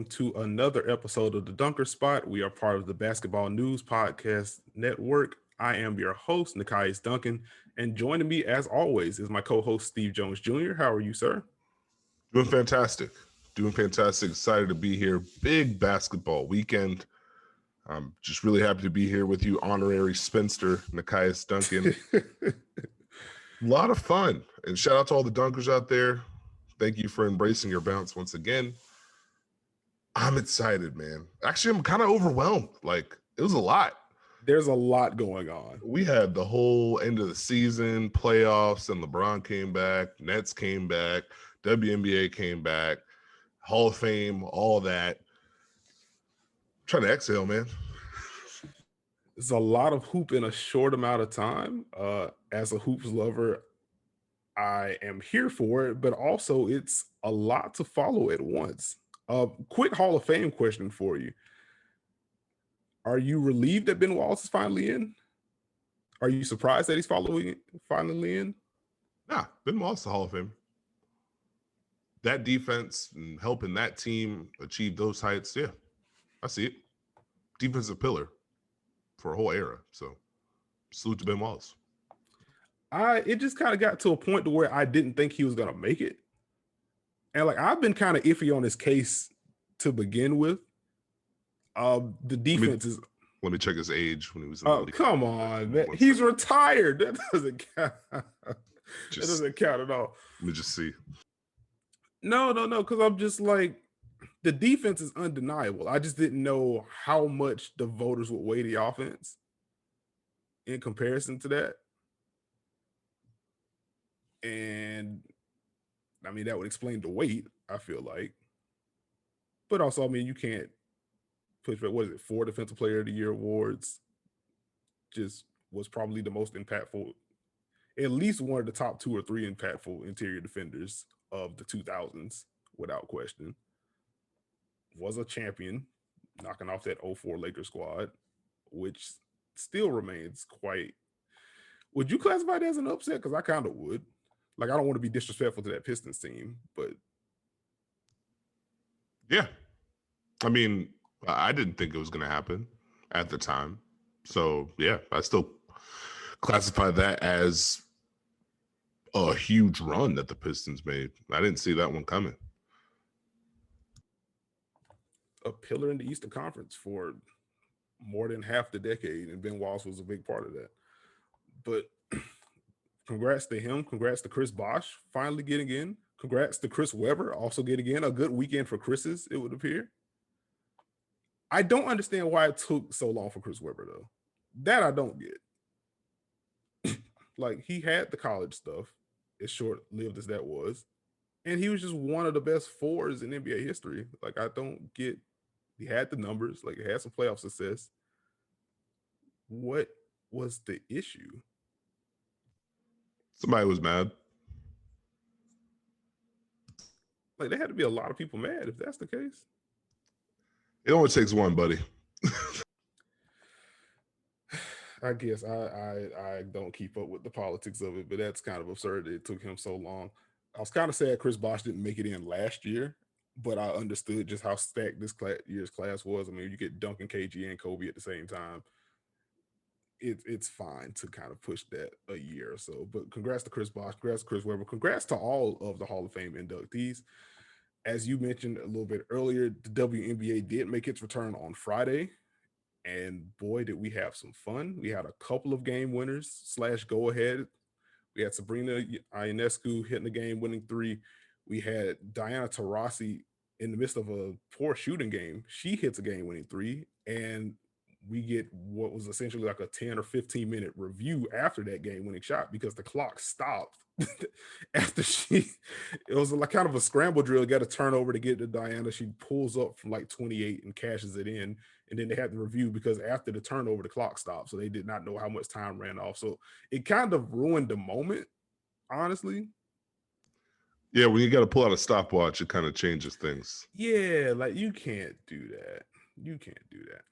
welcome to another episode of the Dunker Spot. We are part of the Basketball News Podcast Network. I am your host, Nekias Duncan, and joining me, as always, is my co-host, Steve Jones Jr. How are you, sir? Doing fantastic. Excited to be here. Big basketball weekend. I'm just really happy to be here with you, honorary spinster, Nekias Duncan. A lot of fun. And shout out to all the dunkers out there. Thank you for embracing your bounce once again. I'm excited, man. Actually, I'm kind of overwhelmed. Like, it was a lot. There's a lot going on. We had the whole end of the season, playoffs, and LeBron came back, Nets came back, WNBA came back, Hall of Fame, all that. I'm trying to exhale, man. It's a lot of hoop in a short amount of time. As a hoops lover, I am here for it, but also it's a lot to follow at once. Quick Hall of Fame question for you. Are you relieved that Ben Wallace is finally in? Are you surprised that he's finally in? Nah, Ben Wallace is the Hall of Fame. That defense and helping that team achieve those heights, yeah, I see it. Defensive pillar for a whole era. So salute to Ben Wallace. It just kind of got to a point to where I didn't think he was going to make it. And like, I've been kind of iffy on his case to begin with. The defense is. Let me check his age when he was in the league. Come on, man. He's retired. That doesn't count. That doesn't count at all. Let me just see. No, because I'm just like, the defense is undeniable. I just didn't know how much the voters would weigh the offense in comparison to that. And I mean, that would explain the weight, I feel like. But also, I mean, you can't push back. What is it? 4 Defensive Player of the Year awards. Just was probably the most impactful, at least one of the top 2 or 3 impactful interior defenders of the 2000s, without question. Was a champion, knocking off that 04 Lakers squad, which still remains quite. Would you classify it as an upset? Because I kind of would. Like, I don't want to be disrespectful to that Pistons team, but. Yeah. I mean, I didn't think it was going to happen at the time. So, yeah, I still classify that as a huge run that the Pistons made. I didn't see that one coming. A pillar in the Eastern Conference for more than half the decade, and Ben Wallace was a big part of that. But congrats to him. Congrats to Chris Bosh finally getting in. Congrats to Chris Webber also getting in. A good weekend for Chris's, it would appear. I don't understand why it took so long for Chris Webber, though. That I don't get. Like, he had the college stuff, as short-lived as that was, and he was just one of the best 4s in NBA history. Like, I don't get. He had the numbers. Like, he had some playoff success. What was the issue? Somebody was mad. Like, there had to be a lot of people mad if that's the case. It only takes one, buddy. I guess I don't keep up with the politics of it, but that's kind of absurd that it took him so long. I was kind of sad Chris Bosh didn't make it in last year, but I understood just how stacked this year's class was. I mean, you get Duncan, KG, and Kobe at the same time. It's fine to kind of push that a year or so. But congrats to Chris Bosh, congrats to Chris Webber, congrats to all of the Hall of Fame inductees. As you mentioned a little bit earlier, the WNBA did make its return on Friday. And boy, did we have some fun. We had a couple of game winners / go ahead. We had Sabrina Ionescu hitting the game-winning 3. We had Diana Taurasi in the midst of a poor shooting game. She hits a game-winning 3, and we get what was essentially like a 10 or 15-minute review after that game-winning shot because the clock stopped after it was like kind of a scramble drill. Got a turnover to get to Diana. She pulls up from like 28 and cashes it in. And then they had the review because after the turnover, the clock stopped. So they did not know how much time ran off. So it kind of ruined the moment, honestly. Yeah, when you got to pull out a stopwatch, it kind of changes things. Yeah, like you can't do that. You can't do that.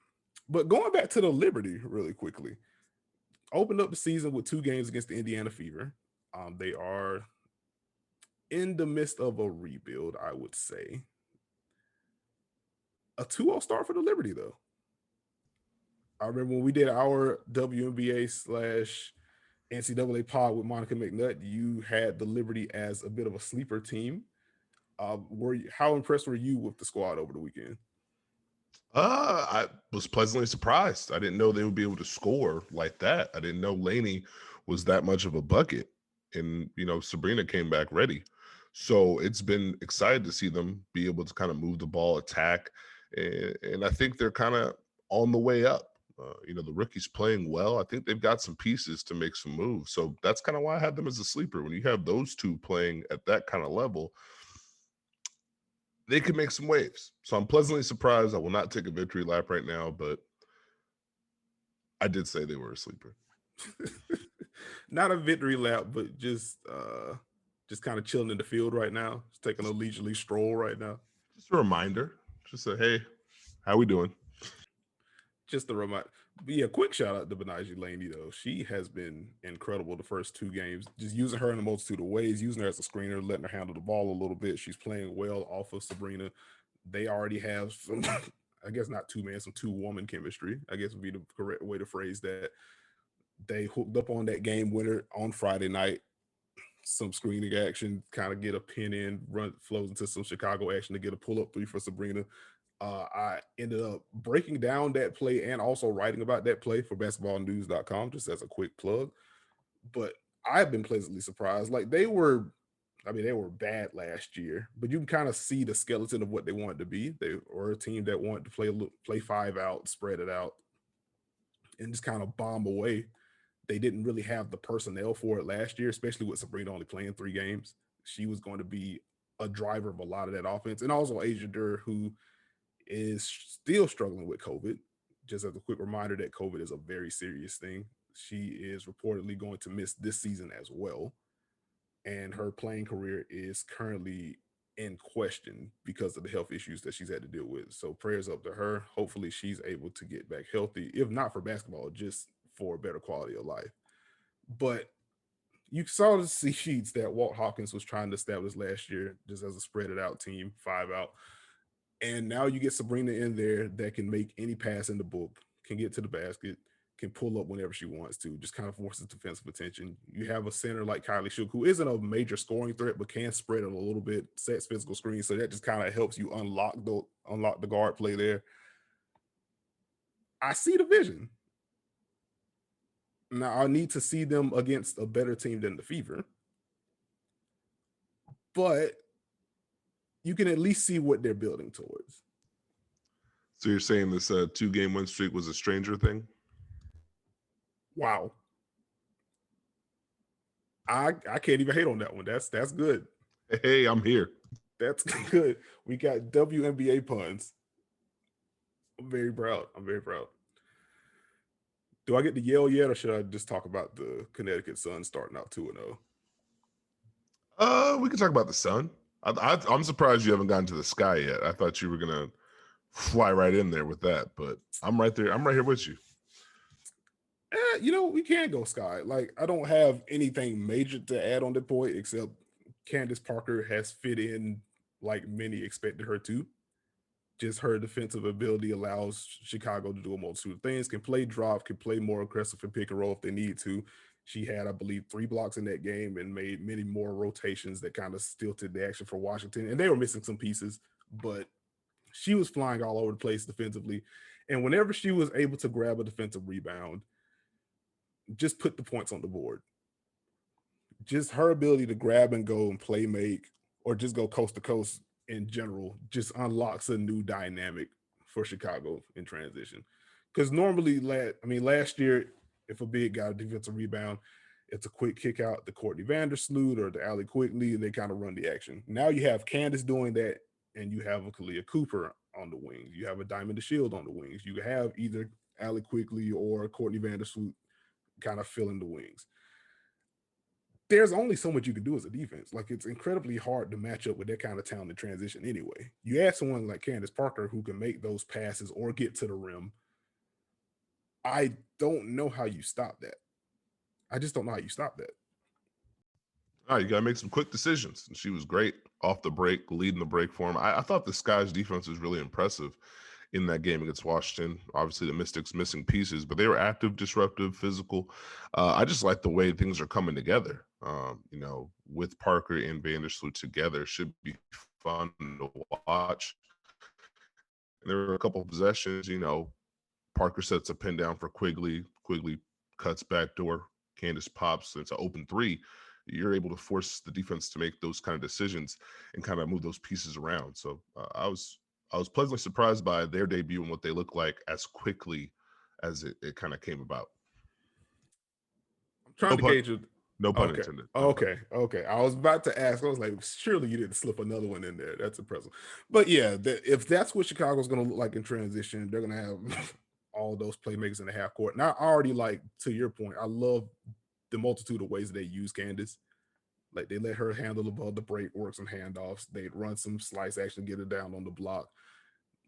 But going back to the Liberty really quickly, opened up the season with 2 games against the Indiana Fever. They are in the midst of a rebuild, I would say. a 2-0 start for the Liberty, though. I remember when we did our WNBA slash NCAA pod with Monica McNutt, you had the Liberty as a bit of a sleeper team. How impressed were you with the squad over the weekend? I was pleasantly surprised. I didn't know they would be able to score like that. I didn't know Laney was that much of a bucket. And, Sabrina came back ready. So it's been excited to see them be able to kind of move the ball, attack. And I think they're kind of on the way up. The rookie's playing well. I think they've got some pieces to make some moves. So that's kind of why I had them as a sleeper. When you have those two playing at that kind of level, they could make some waves. So I'm pleasantly surprised. I will not take a victory lap right now, but I did say they were a sleeper. Not a victory lap, but just kind of chilling in the field right now. Just taking a leisurely stroll right now. Just a reminder. Just say, hey, how we doing? Just a reminder. But yeah, quick shout out to Benaji Laney though. She has been incredible the first 2 games. Just using her in a multitude of ways, using her as a screener, letting her handle the ball a little bit. She's playing well off of Sabrina. They already have some, I guess not 2-man, some 2-woman chemistry. I guess would be the correct way to phrase that. They hooked up on that game winner on Friday night. Some screening action, kind of get a pin in, run flows into some Chicago action to get a pull up 3 for Sabrina. I ended up breaking down that play and also writing about that play for basketballnews.com, just as a quick plug. But I've been pleasantly surprised. Like they were bad last year, but you can kind of see the skeleton of what they wanted to be. They were a team that wanted to play 5 out, spread it out, and just kind of bomb away. They didn't really have the personnel for it last year, especially with Sabrina only playing 3 games. She was going to be a driver of a lot of that offense. And also Asia Durr, who is still struggling with COVID. Just as a quick reminder that COVID is a very serious thing. She is reportedly going to miss this season as well. And her playing career is currently in question because of the health issues that she's had to deal with. So prayers up to her. Hopefully she's able to get back healthy, if not for basketball, just for a better quality of life. But you saw the sheets that Walt Hawkins was trying to establish last year, just as a spread it out team, 5 out. And now you get Sabrina in there that can make any pass in the book, can get to the basket, can pull up whenever she wants to, just kind of forces defensive attention. You have a center like Kylie Shook, who isn't a major scoring threat, but can spread it a little bit, sets physical screens. So that just kind of helps you unlock the guard play there. I see the vision. Now I need to see them against a better team than the Fever. But you can at least see what they're building towards. So you're saying this 2-game win streak was a stranger thing? Wow. I can't even hate on that one. That's good. Hey, I'm here. That's good. We got WNBA puns. I'm very proud. Do I get to yell yet, or should I just talk about the Connecticut Sun starting out 2-0? We can talk about the Sun. I'm surprised you haven't gotten to the Sky yet. I thought you were gonna fly right in there with that, but I'm right there. I'm right here with you. We can go Sky. Like, I don't have anything major to add on that point, except Candace Parker has fit in like many expected her to. Just her defensive ability allows Chicago to do a multitude of things, can play drop, can play more aggressive and pick and roll if they need to. She had, I believe, 3 blocks in that game and made many more rotations that kind of stilted the action for Washington. And they were missing some pieces, but she was flying all over the place defensively. And whenever she was able to grab a defensive rebound, just put the points on the board. Just her ability to grab and go and play make, or just go coast to coast in general, just unlocks a new dynamic for Chicago in transition. Because normally, last year, if a big got a defensive rebound, it's a quick kick out to Courtney Vandersloot or to Allie Quickly, and they kind of run the action. Now you have Candace doing that, and you have a Kalia Cooper on the wings. You have a Diamond DeShield on the wings. You have either Allie Quickly or Courtney Vandersloot kind of filling the wings. There's only so much you can do as a defense. Like, it's incredibly hard to match up with that kind of talent in transition anyway. You add someone like Candace Parker who can make those passes or get to the rim. I don't know how you stop that. I just don't know how you stop that. All right, you got to make some quick decisions. And she was great off the break, leading the break for him. I thought the Sky's defense was really impressive. in that game against Washington. Obviously, the Mystics missing pieces, but they were active, disruptive, physical. I just like the way things are coming together. With Parker and Vandersloot together, should be fun to watch. And there were a couple of possessions. Parker sets a pin down for Quigley. Quigley cuts backdoor. Candace pops. It's an open three. You're able to force the defense to make those kind of decisions and kind of move those pieces around. So I was pleasantly surprised by their debut and what they look like as quickly as it kind of came about. I'm trying to gauge it. No pun Okay. intended. Okay. I was about to ask. I was like, surely you didn't slip another one in there. That's impressive. But yeah, if that's what Chicago's going to look like in transition, they're going to have all those playmakers in the half court. Now, I already like, to your point, I love the multitude of ways they use Candace. Like they let her handle above the break, work some handoffs. They'd run some slice action, get it down on the block.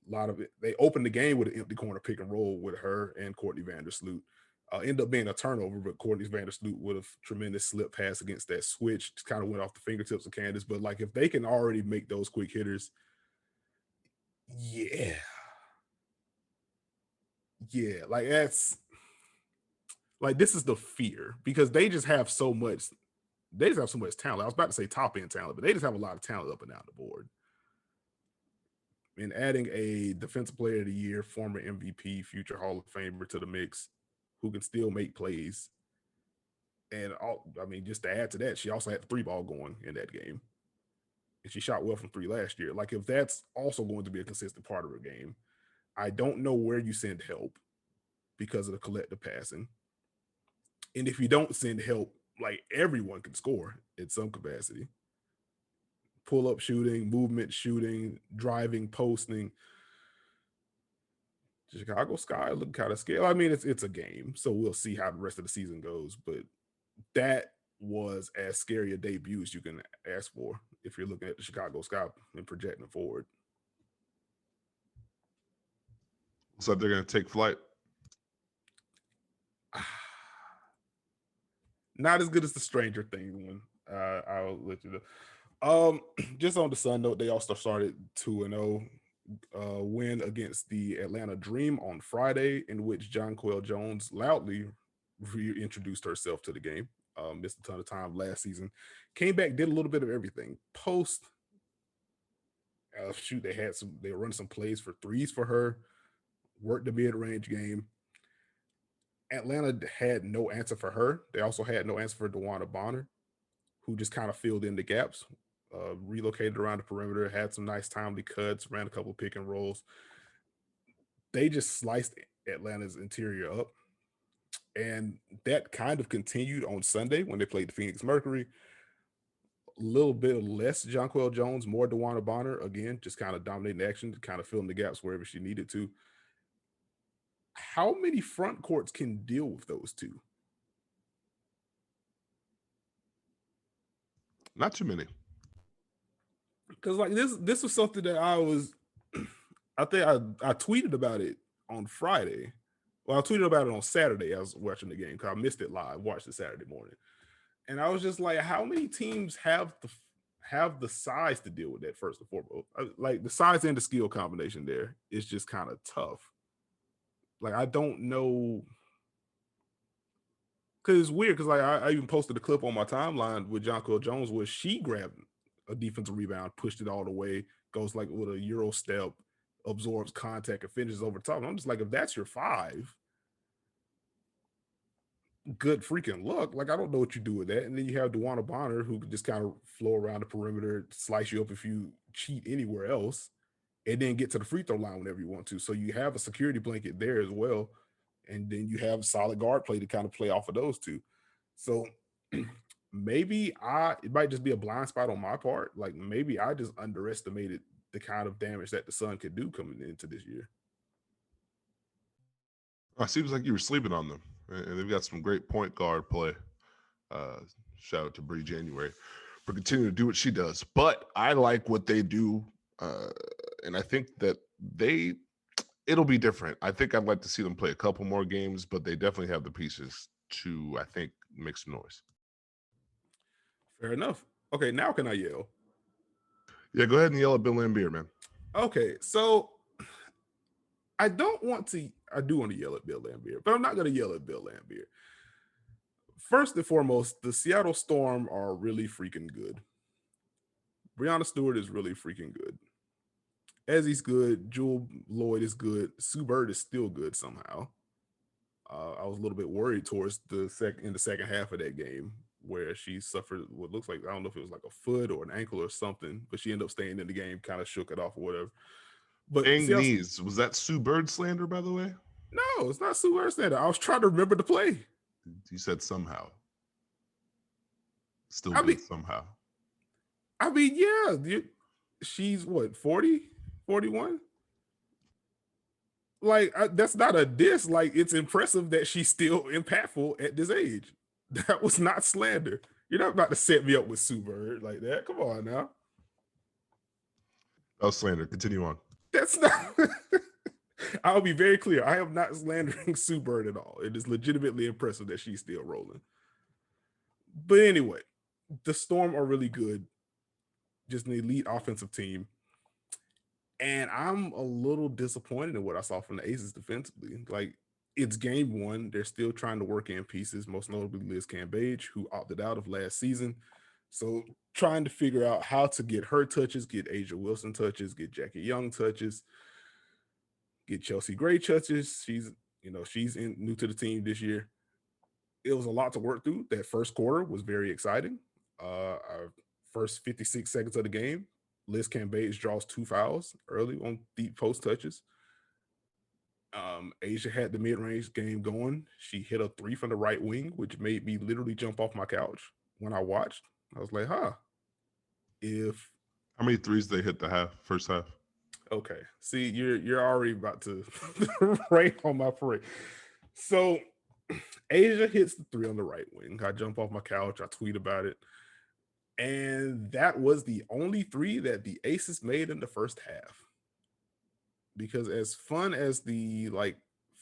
A lot of it. They opened the game with an empty corner pick and roll with her and Courtney Vandersloot. End up being a turnover, but Courtney Vandersloot would have tremendous slip pass against that switch. Just kind of went off the fingertips of Candace. But like if they can already make those quick hitters, yeah. Like that's like this is the fear because they just have so much. They just have so much talent. I was about to say top end talent, but they just have a lot of talent up and down the board. And adding a defensive player of the year, former MVP, future Hall of Famer to the mix, who can still make plays. And just to add to that, she also had the 3-ball going in that game. And she shot well from 3 last year. Like if that's also going to be a consistent part of her game, I don't know where you send help because of the collective passing. And if you don't send help, like everyone can score in some capacity. Pull up shooting, movement shooting, driving, posting. Chicago Sky look kind of scary. I mean, it's a game, so we'll see how the rest of the season goes. But that was as scary a debut as you can ask for if you're looking at the Chicago Sky and projecting forward. So they're going to take flight. Not as good as the Stranger Things one. I'll let you know. Just on the Sun note, they also started 2-0. Win against the Atlanta Dream on Friday, in which Jonquel Jones loudly reintroduced herself to the game. Missed a ton of time last season. Came back, did a little bit of everything. They were running some plays for threes for her. Worked the mid-range game. Atlanta had no answer for her. They also had no answer for DeWanna Bonner, who just kind of filled in the gaps. Relocated around the perimeter, had some nice timely cuts, ran a couple pick and rolls. They just sliced Atlanta's interior up. And that kind of continued on Sunday when they played the Phoenix Mercury. A little bit less Jonquel Jones, more DeWanna Bonner. Again, just kind of dominating action, kind of filling the gaps wherever she needed to. How many front courts can deal with those two? Not too many. Because like this was something that I think I tweeted about it on Friday. Well, I tweeted about it on Saturday. I was watching the game because I missed it live. Watched it Saturday morning, and I was just like, how many teams have the size to deal with that first and foremost? Like the size and the skill combination there is just kind of tough. Like I don't know. Because it's weird. Because like I even posted a clip on my timeline with Jonquel Jones where she grabbed a defensive rebound, pushed it all the way, goes like with a Euro step, absorbs contact, and finishes over top. And I'm just like, if that's your 5, good freaking luck. Like I don't know what you do with that. And then you have DeWanna Bonner who can just kind of flow around the perimeter, slice you up if you cheat anywhere else, and then get to the free throw line whenever you want to. So you have a security blanket there as well. And then you have solid guard play to kind of play off of those two. So maybe it might just be a blind spot on my part. Like maybe I just underestimated the kind of damage that the Sun could do coming into this year. It seems like you were sleeping on them, and they've got some great point guard play. Shout out to Bree January for continuing to do what she does. But I like what they do, and I think that it'll be different. I think I'd like to see them play a couple more games, but they definitely have the pieces to, I think, make some noise. Fair enough. Okay, now can I yell? Yeah, go ahead and yell at Bill Lambier, man. Okay, so I don't want to. I do want to yell at Bill Laimbeer, but I'm not going to yell at Bill Laimbeer. First and foremost, the Seattle Storm are really freaking good. Breanna Stewart is really freaking good. Ezzy's good. Jewel Lloyd is good. Sue Bird is still good somehow. I was a little bit worried towards in the second half of that game where she suffered what looks like, I don't know if it was like a foot or an ankle or something, but she ended up staying in the game, kind of shook it off or whatever. But Bang Seattle, knees. Was that Sue Bird slander, by the way? no, it's not Sue Bird. I was trying to remember the play. You said somehow. Still I mean, good somehow. yeah, she's what, 40, 41? Like, that's not a diss. Like, it's impressive that she's still impactful at this age. That was not slander. You're not about to set me up with Sue Bird like that. Come on now. Oh, slander. Continue on. That's not. I'll be very clear. I am not slandering Sue Bird at all. It is legitimately impressive that she's still rolling. But anyway, the Storm are really good. Just an elite offensive team. And I'm a little disappointed in what I saw from the Aces defensively. Like, it's game one. They're still trying to work in pieces, most notably Liz Cambage, who opted out of last season. So trying to figure out how to get her touches, get Asia Wilson touches, get Jackie Young touches, get Chelsea Gray touches. She's new to the team this year. It was a lot to work through. That first quarter was very exciting. Our first 56 seconds of the game, Liz Cambage draws 2 fouls early on deep post touches. Asia had the mid-range game going. She hit a 3 from the right wing, which made me literally jump off my couch when I watched. I was like, if How many threes they hit the first half? okay, see, you're already about to rain on my parade. So Asia hits the 3 on the right wing. I jump off my couch. I tweet about it. And that was the only 3 that the Aces made in the first half. Because as fun as the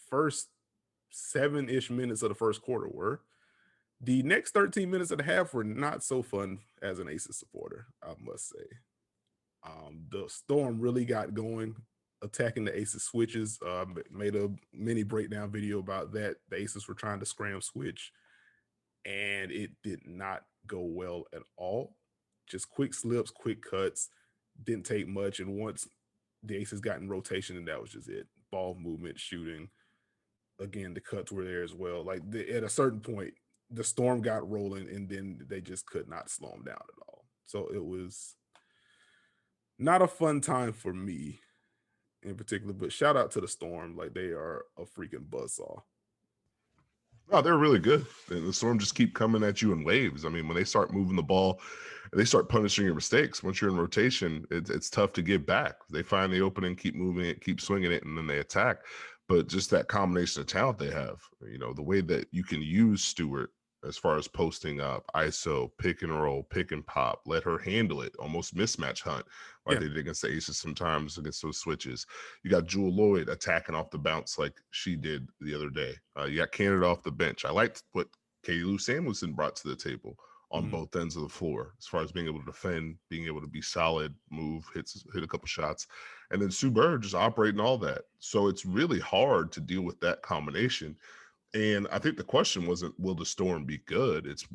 first 7-ish minutes of the first quarter were, the next 13 minutes of the half were not so fun as an Aces supporter, I must say. The Storm really got going, attacking the Aces switches. Made a mini breakdown video about that. The Aces were trying to scram switch, and it did not go well at all. Just quick slips, quick cuts, didn't take much. And once the Aces got in rotation, and that was just it. Ball movement, shooting. Again, the cuts were there as well. Like at a certain point, the Storm got rolling, and then they just could not slow them down at all. So it was not a fun time for me in particular, but shout out to the Storm. Like, they are a freaking buzzsaw. Oh, they're really good. And the Storm just keep coming at you in waves. I mean, when they start moving the ball, they start punishing your mistakes. Once you're in rotation, it's tough to get back. They find the opening, keep moving it, keep swinging it, and then they attack. But just that combination of talent they have, the way that you can use Stewart as far as posting up, ISO, pick and roll, pick and pop, let her handle it, almost mismatch hunt, like they did against the Aces sometimes against those switches. You got Jewel Lloyd attacking off the bounce like she did the other day. You got Canada off the bench. I liked what Katie Lou Samuelson brought to the table on both ends of the floor, as far as being able to defend, being able to be solid, move, hit a couple shots. And then Sue Bird just operating all that. So it's really hard to deal with that combination. And I think the question wasn't, will the Storm be good? It's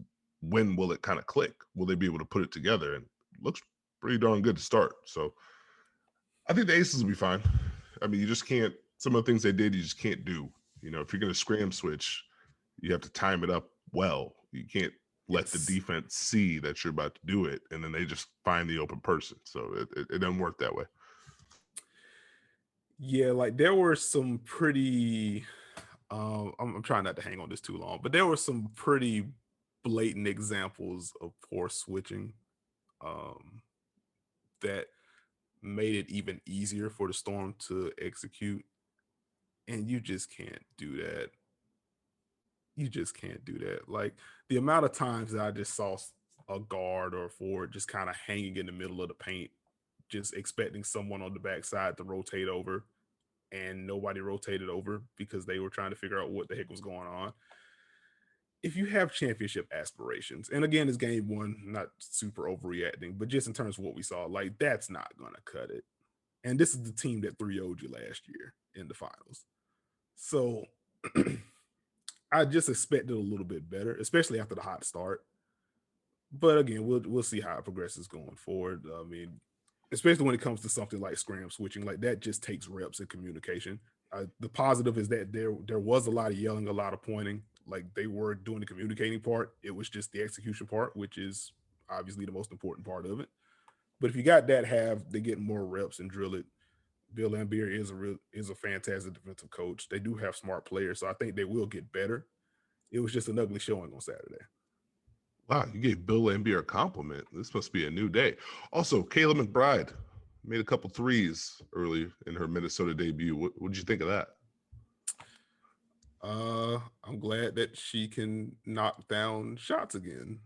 when will it kind of click? Will they be able to put it together? And it looks pretty darn good to start. So I think the Aces will be fine. I mean, you just can't, some of the things they did, you just can't do. If you're going to scram switch, you have to time it up well. You can't let the defense see that you're about to do it, and then they just find the open person. So it doesn't work that way. Yeah, like there were some pretty I'm trying not to hang on this too long, but there were some pretty blatant examples of poor switching that made it even easier for the Storm to execute. And you just can't do that. You just can't do that. Like, the amount of times that I just saw a guard or a forward just kind of hanging in the middle of the paint, just expecting someone on the backside to rotate over, and nobody rotated over because they were trying to figure out what the heck was going on. If you have championship aspirations, and again, it's game one, not super overreacting, but just in terms of what we saw, like, that's not going to cut it. And this is the team that 3-0'd you last year in the finals. So I just expected a little bit better, especially after the hot start. But again, we'll see how it progresses going forward. I mean, especially when it comes to something like scram switching, like that just takes reps and communication. The positive is that there was a lot of yelling, a lot of pointing. Like they were doing the communicating part. It was just the execution part, which is obviously the most important part of it. But if you got that half, they get more reps and drill it. Bill Laimbeer is a fantastic defensive coach. They do have smart players, so I think they will get better. It was just an ugly showing on Saturday. Wow, you gave Bill Laimbeer a compliment. This must be a new day. Also, Kayla McBride made a couple threes early in her Minnesota debut. What did you think of that? I'm glad that she can knock down shots again.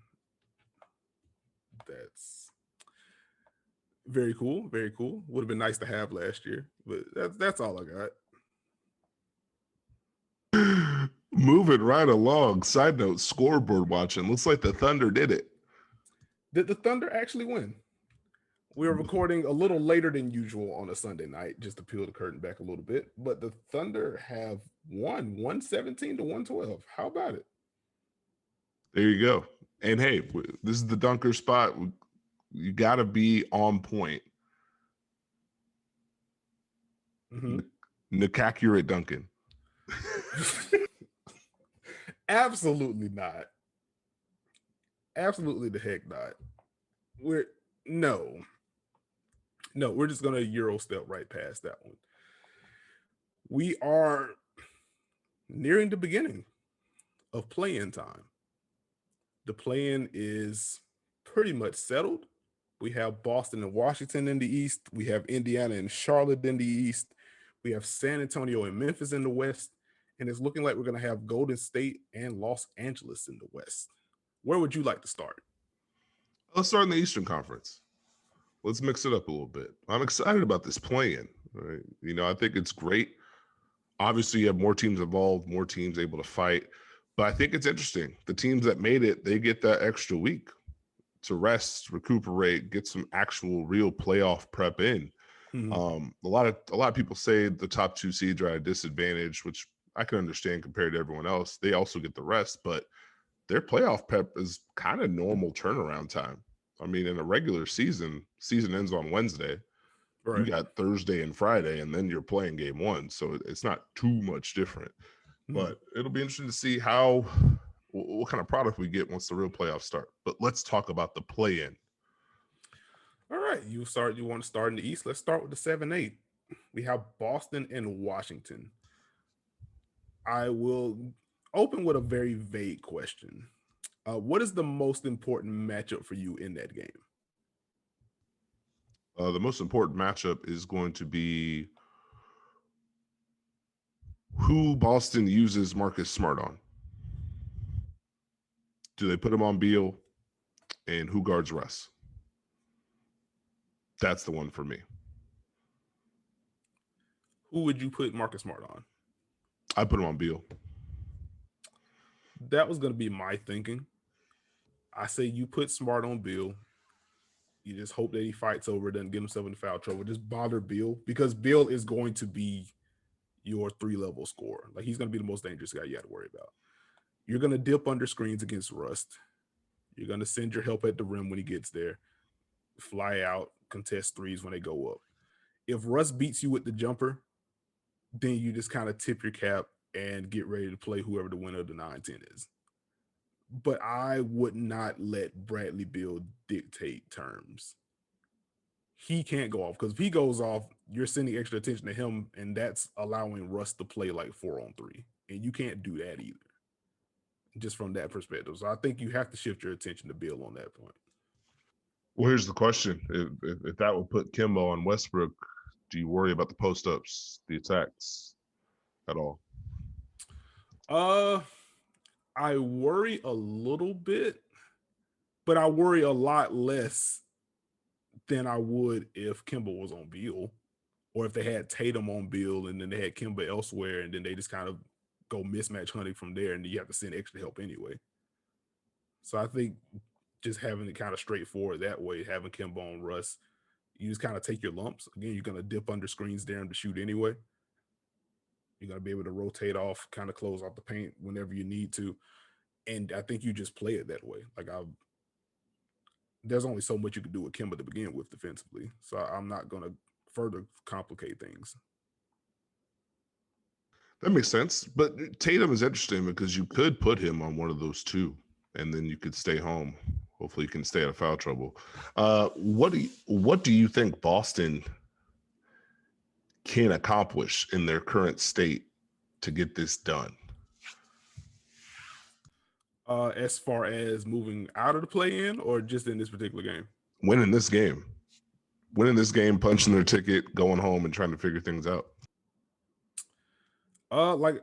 That's very cool. Very cool. Would have been nice to have last year, but that's all I got. Moving right along. Side note, scoreboard watching. Looks like the Thunder did it. Did the Thunder actually win? We were recording a little later than usual on a Sunday night, just to peel the curtain back a little bit. But the Thunder have won 117 to 112. How about it? There you go. And hey, this is the dunker spot. You got to be on point. Nekias Duncan. Absolutely not. Absolutely the heck not. No, we're just gonna Euro step right past that one. We are nearing the beginning of play-in time. The play-in is pretty much settled. We have Boston and Washington in the East. We have Indiana and Charlotte in the East. We have San Antonio and Memphis in the West. And it's looking like we're going to have Golden State and Los Angeles in the West. Where would you like to start? Let's start in the Eastern Conference. Let's mix it up a little bit. I'm excited about this play-in. Right? You know, I think it's great. Obviously, you have more teams involved, more teams able to fight. But I think it's interesting. The teams that made it, they get that extra week to rest, recuperate, get some actual real playoff prep in. A lot of people say the top two seeds are at a disadvantage, which I can understand compared to everyone else. They also get the rest, but their playoff prep is kind of normal turnaround time. I mean, in a regular season ends on Wednesday. Right. You got Thursday and Friday, and then you're playing game one. So it's not too much different. But it'll be interesting to see what kind of product we get once the real playoffs start. But let's talk about the play-in. All right. You want to start in the East? Let's start with the 7-8. We have Boston and Washington. I will open with a very vague question. What is the most important matchup for you in that game? The most important matchup is going to be who Boston uses Marcus Smart on. Do they put him on Beal? And who guards Russ? That's the one for me. Who would you put Marcus Smart on? I put him on Beal. That was going to be my thinking. I say you put Smart on Beal. You just hope that he fights over it, doesn't get himself into foul trouble. Just bother Beal, because Beal is going to be your 3-level scorer. Like, he's going to be the most dangerous guy you have to worry about. You're going to dip under screens against Rust. You're going to send your help at the rim when he gets there. Fly out, contest threes when they go up. If Russ beats you with the jumper, then you just kind of tip your cap and get ready to play whoever the winner of the 9-10 is. But I would not let Bradley Beal dictate terms. He can't go off, because if he goes off, you're sending extra attention to him, and that's allowing Russ to play like 4-on-3. And you can't do that either, just from that perspective. So I think you have to shift your attention to Beal on that point. Well, here's the question. If that will put Kimbo on Westbrook, do you worry about the post-ups, the attacks at all? I worry a little bit, but I worry a lot less than I would if Kimbo was on Beal, or if they had Tatum on Beal and then they had Kimbo elsewhere, and then they just kind of go mismatch hunting from there, and you have to send extra help anyway. So I think just having it kind of straightforward that way, having Kimbo on Russ, You just kind of take your lumps. Again, you're going to dip under screens, dare him to shoot anyway. You're going to be able to rotate off, kind of close off the paint whenever you need to. And I think you just play it that way. Like, there's only so much you can do with Kimba to begin with defensively. So I'm not going to further complicate things. That makes sense. But Tatum is interesting because you could put him on one of those two, and then you could stay home. Hopefully, you can stay out of foul trouble. What do you think Boston can accomplish in their current state to get this done? As far as moving out of the play-in, or just in this particular game? Winning this game, punching their ticket, going home, and trying to figure things out. Like,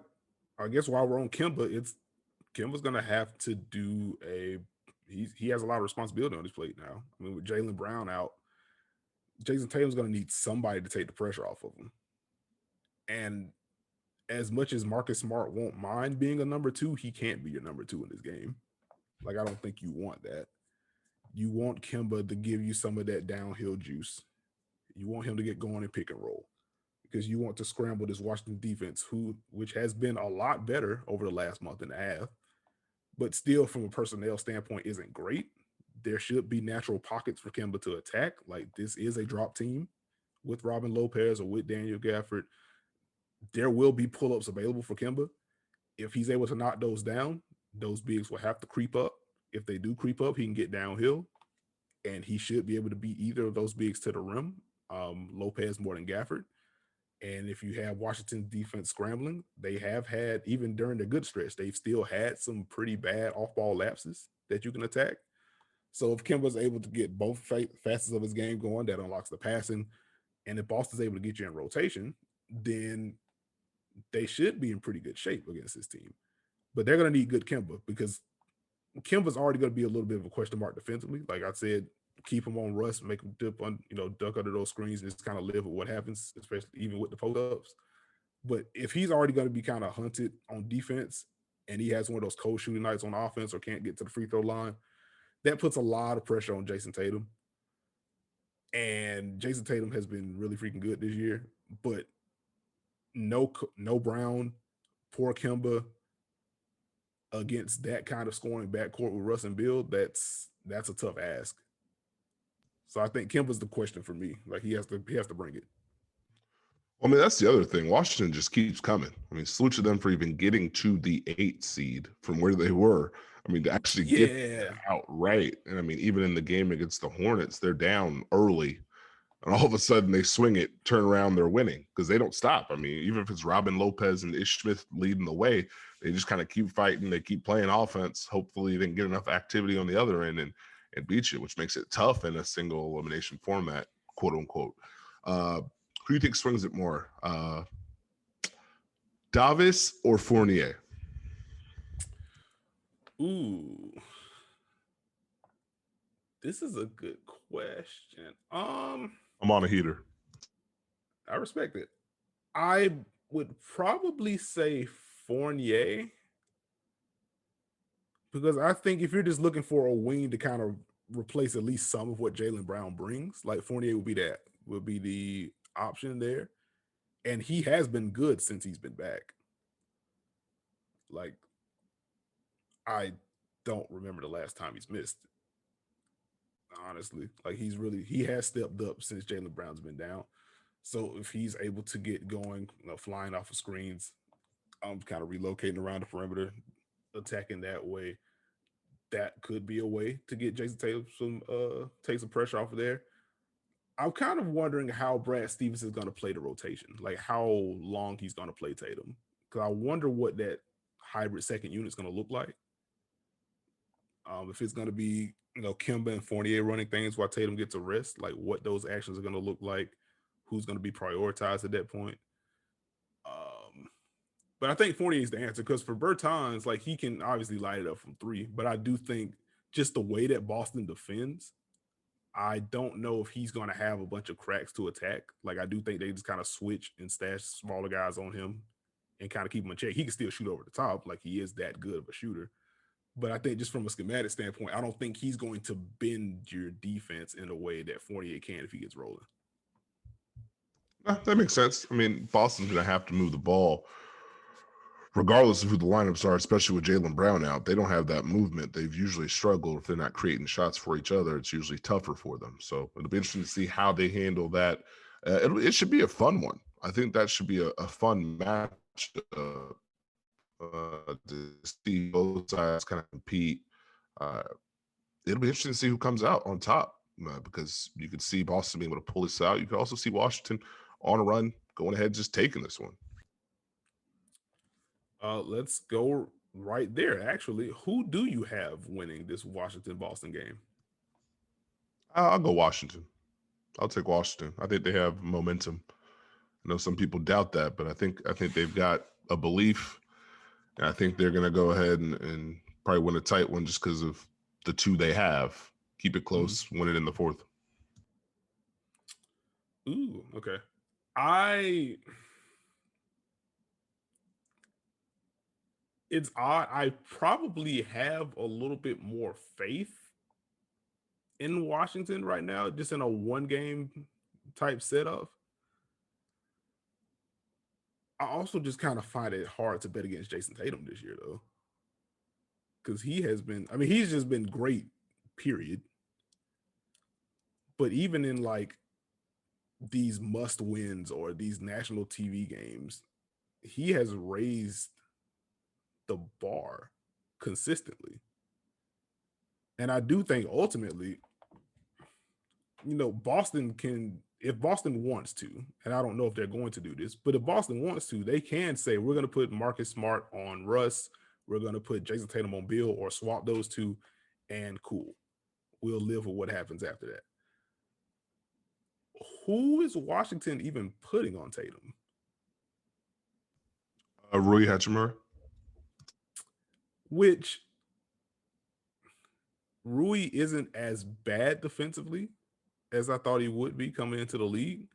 I guess while we're on Kimba, Kimba's gonna have to do he has a lot of responsibility on his plate now. I mean, with Jaylen Brown out, Jason Tatum's gonna need somebody to take the pressure off of him. And as much as Marcus Smart won't mind being a number two, he can't be your number two in this game. Like, I don't think you want that. You want Kimba to give you some of that downhill juice. You want him to get going and pick and roll, because you want to scramble this Washington defense, which has been a lot better over the last month and a half, but still from a personnel standpoint isn't great. There should be natural pockets for Kimba to attack. Like, this is a drop team with Robin Lopez or with Daniel Gafford. There will be pull-ups available for Kimba. If he's able to knock those down, those bigs will have to creep up. If they do creep up, he can get downhill, and he should be able to beat either of those bigs to the rim, Lopez more than Gafford. And if you have Washington's defense scrambling, they have had, even during the good stretch, they've still had some pretty bad off-ball lapses that you can attack. So if Kimba's able to get both facets of his game going, that unlocks the passing. And if Boston's able to get you in rotation, then they should be in pretty good shape against this team. But they're going to need good Kimba, because Kimba's already going to be a little bit of a question mark defensively. Like I said, keep him on rust, make him dip on, duck under those screens, and just kind of live with what happens, especially even with the post-ups. But if he's already going to be kind of hunted on defense, and he has one of those cold shooting nights on offense or can't get to the free throw line, that puts a lot of pressure on Jason Tatum. And Jason Tatum has been really freaking good this year, but no Brown, poor Kimba against that kind of scoring backcourt with Russ and Bill, that's a tough ask. So I think Kimba's the question for me. Like, he has to bring it. Well, I mean, that's the other thing. Washington just keeps coming. I mean, salute to them for even getting to the 8 seed from where they were. I mean, to actually get out right. And I mean, even in the game against the Hornets, they're down early, and all of a sudden they swing it, turn around, they're winning, because they don't stop. I mean, even if it's Robin Lopez and Ish Smith leading the way, they just kind of keep fighting. They keep playing offense. Hopefully they can get enough activity on the other end and beat you, which makes it tough in a single elimination format, quote unquote. Who do you think swings it more, Davis or Fournier? Ooh, this is a good question. I'm on a heater. I respect it. I would probably say Fournier, because I think if you're just looking for a wing to kind of replace at least some of what Jaylen Brown brings, like, Fournier would be the option there. And he has been good since he's been back. Like, I don't remember the last time he's missed, honestly. Like, he has stepped up since Jaylen Brown's been down. So if he's able to get going, flying off of screens, kind of relocating around the perimeter, attacking that way, that could be a way to get Jason Tatum take some pressure off of there. I'm kind of wondering how Brad Stevens is going to play the rotation, like how long he's going to play Tatum, because I wonder what that hybrid second unit is going to look like. If it's going to be, Kimba and Fournier running things while Tatum gets a rest, like what those actions are going to look like, who's going to be prioritized at that point. But I think Fournier is the answer, because for Bertans, like, he can obviously light it up from 3, but I do think just the way that Boston defends, I don't know if he's going to have a bunch of cracks to attack. Like, I do think they just kind of switch and stash smaller guys on him and kind of keep him in check. He can still shoot over the top. Like, he is that good of a shooter. But I think just from a schematic standpoint, I don't think he's going to bend your defense in a way that Fournier can if he gets rolling. That makes sense. I mean, Boston's going to have to move the ball regardless of who the lineups are, especially with Jaylen Brown out. They don't have that movement. They've usually struggled if they're not creating shots for each other. It's usually tougher for them. So it'll be interesting to see how they handle that. It should be a fun one. I think that should be a fun match to see both sides kind of compete. It'll be interesting to see who comes out on top because you could see Boston being able to pull this out. You could also see Washington on a run, going ahead, just taking this one. Let's go right there. Actually, who do you have winning this Washington-Boston game? I'll go Washington. I'll take Washington. I think they have momentum. I know some people doubt that, but I think they've got a belief, and I think they're going to go ahead and probably win a tight one just because of the two they have. Keep it close, win it in the fourth. Ooh, okay. It's odd. I probably have a little bit more faith in Washington right now, just in a one game type setup. I also just kind of find it hard to bet against Jason Tatum this year, though. Because he has been, I mean, he's just been great, period. But even in like these must wins or these national TV games, he has raised the bar consistently. And I do think ultimately, Boston can, if Boston wants to, and I don't know if they're going to do this, but if Boston wants to, they can say, we're going to put Marcus Smart on Russ, we're going to put Jason Tatum on Bill, or swap those two, and cool. We'll live with what happens after that. Who is Washington even putting on Tatum? Rui Hachimura. Which Rui isn't as bad defensively as I thought he would be coming into the league.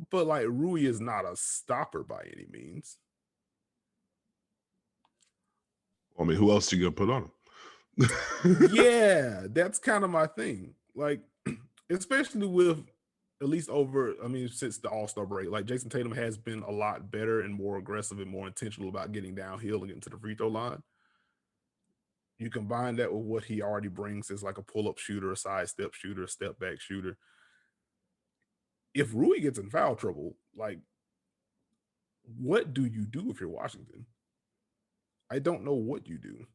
But like Rui is not a stopper by any means. I mean, who else are you gonna put on him? Yeah, that's kind of my thing. Like, especially with at least since the All-Star break, like Jason Tatum has been a lot better and more aggressive and more intentional about getting downhill and getting to the free throw line. You combine that with what he already brings as like a pull-up shooter, a sidestep shooter, a step back shooter. If Rui gets in foul trouble, like, what do you do if you're Washington? I don't know what you do.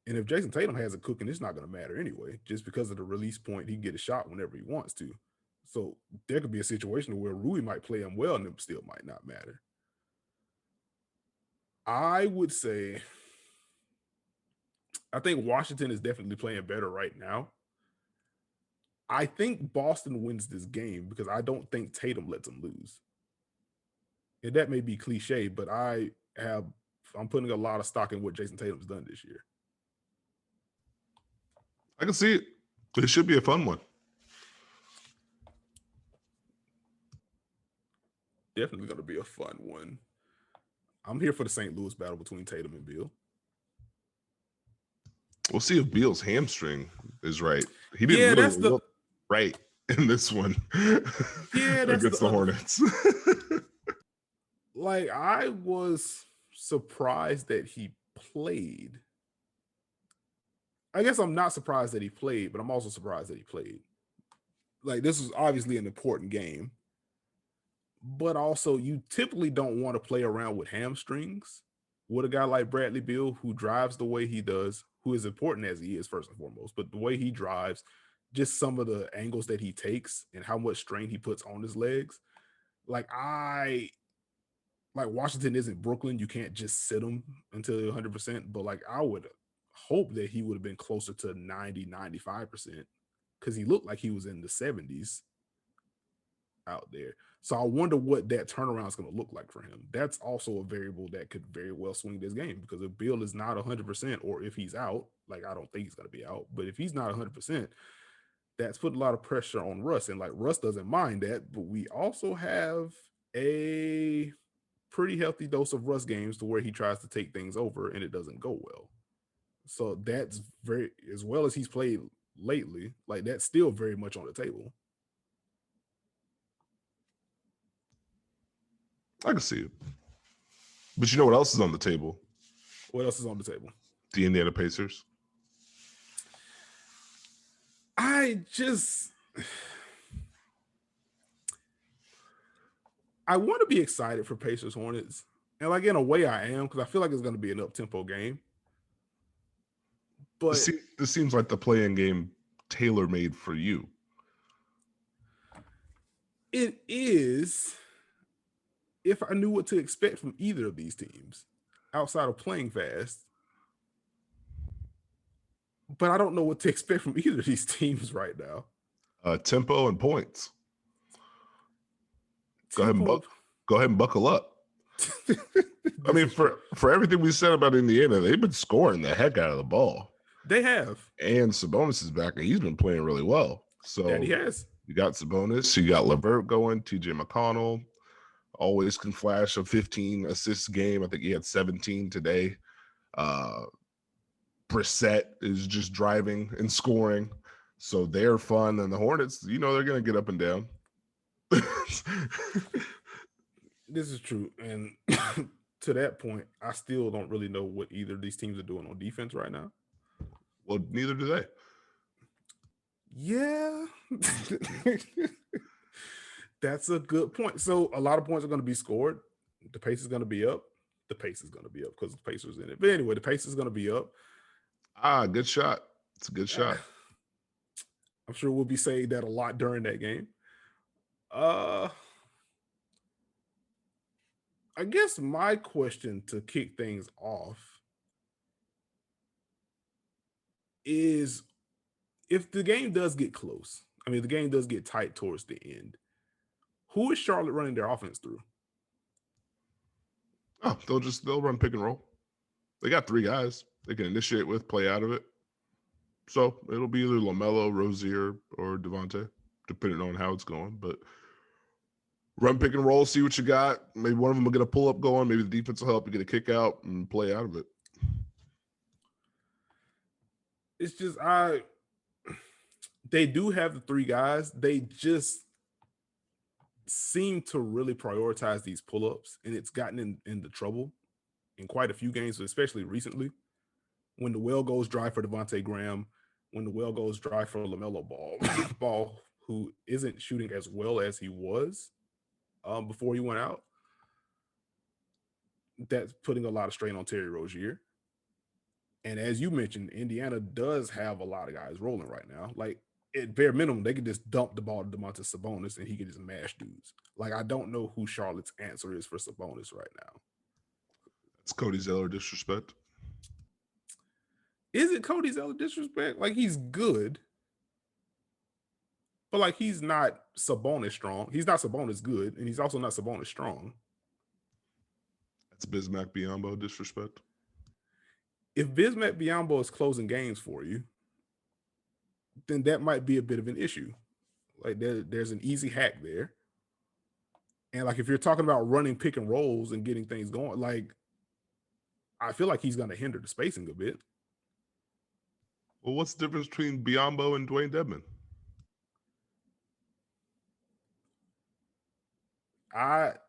And if Jason Tatum has it cooking, it's not going to matter anyway. Just because of the release point, he can get a shot whenever he wants to. So there could be a situation where Rui might play him well and it still might not matter. I would say, I think Washington is definitely playing better right now. I think Boston wins this game because I don't think Tatum lets them lose. And that may be cliche, but I'm putting a lot of stock in what Jason Tatum's done this year. I can see it. It should be a fun one. Definitely going to be a fun one. I'm here for the St. Louis battle between Tatum and Beal. We'll see if Beal's hamstring is right. He didn't really look right in this one. Yeah, that's against the Hornets. Like, I was surprised that he played. I guess I'm not surprised that he played, but I'm also surprised that he played. Like, this was obviously an important game. But also, you typically don't want to play around with hamstrings with a guy like Bradley Beal, who drives the way he does, who is important as he is, first and foremost, but the way he drives, just some of the angles that he takes and how much strain he puts on his legs. Like, Washington isn't Brooklyn. You can't just sit him until 100%. But like, I would hope that he would have been closer to 90, 95% because he looked like he was in the 70s out there. So I wonder what that turnaround is going to look like for him. That's also a variable that could very well swing this game because if Bill is not 100% or if he's out, like I don't think he's going to be out, but if he's not 100%, that's put a lot of pressure on Russ. And like Russ doesn't mind that, but we also have a pretty healthy dose of Russ games to where he tries to take things over and it doesn't go well. So that's very, as well as he's played lately, like that's still very much on the table. I can see it. But you know what else is on the table? What else is on the table? The Indiana Pacers. I want to be excited for Pacers Hornets. And like in a way I am, because I feel like it's going to be an up-tempo game. But this seems like the play-in game tailor-made for you. It is, if I knew what to expect from either of these teams outside of playing fast. But I don't know what to expect from either of these teams right now. Tempo and points. Go ahead and buckle up. I mean, for everything we said about Indiana, they've been scoring the heck out of the ball. They have. And Sabonis is back, and he's been playing really well. So that he has. You got Sabonis, you got LeVert going, TJ McConnell, always can flash a 15 assists game. I think he had 17 today. Brissett is just driving and scoring. So they're fun. And the Hornets, they're going to get up and down. This is true. And to that point, I still don't really know what either of these teams are doing on defense right now. Well, neither do they. Yeah. That's a good point. So a lot of points are going to be scored. The pace is going to be up. The pace is going to be up because the Pacers in it. But anyway, the pace is going to be up. Good shot. It's a good shot. I'm sure we'll be saying that a lot during that game. I guess my question to kick things off is, if the game does get close, I mean, the game does get tight towards the end, who is Charlotte running their offense through? Oh, they'll run pick and roll. They got 3 guys they can initiate with, play out of it. So it'll be either LaMelo, Rozier, or Devontae, depending on how it's going. But run pick and roll, see what you got. Maybe one of them will get a pull-up going. Maybe the defense will help you get a kick out and play out of it. It's just, they do have the 3 guys. They just seem to really prioritize these pull-ups, and it's gotten into trouble in quite a few games, especially recently. When the well goes dry for Devontae Graham, when the well goes dry for LaMelo Ball, who isn't shooting as well as he was before he went out, that's putting a lot of strain on Terry Rozier. And as you mentioned, Indiana does have a lot of guys rolling right now. Like, at bare minimum, they could just dump the ball to Domantas Sabonis and he could just mash dudes. Like, I don't know who Charlotte's answer is for Sabonis right now. It's Cody Zeller disrespect. Is it Cody Zeller disrespect? Like, he's good, but like, he's not Sabonis strong. He's not Sabonis good, and he's also not Sabonis strong. That's Bismack Biyombo disrespect. If Bismack Biyombo is closing games for you, then that might be a bit of an issue. Like, there's an easy hack there. And like, if you're talking about running pick and rolls and getting things going, like, I feel like he's going to hinder the spacing a bit. Well, what's the difference between Biyombo and Dwayne Dedmon?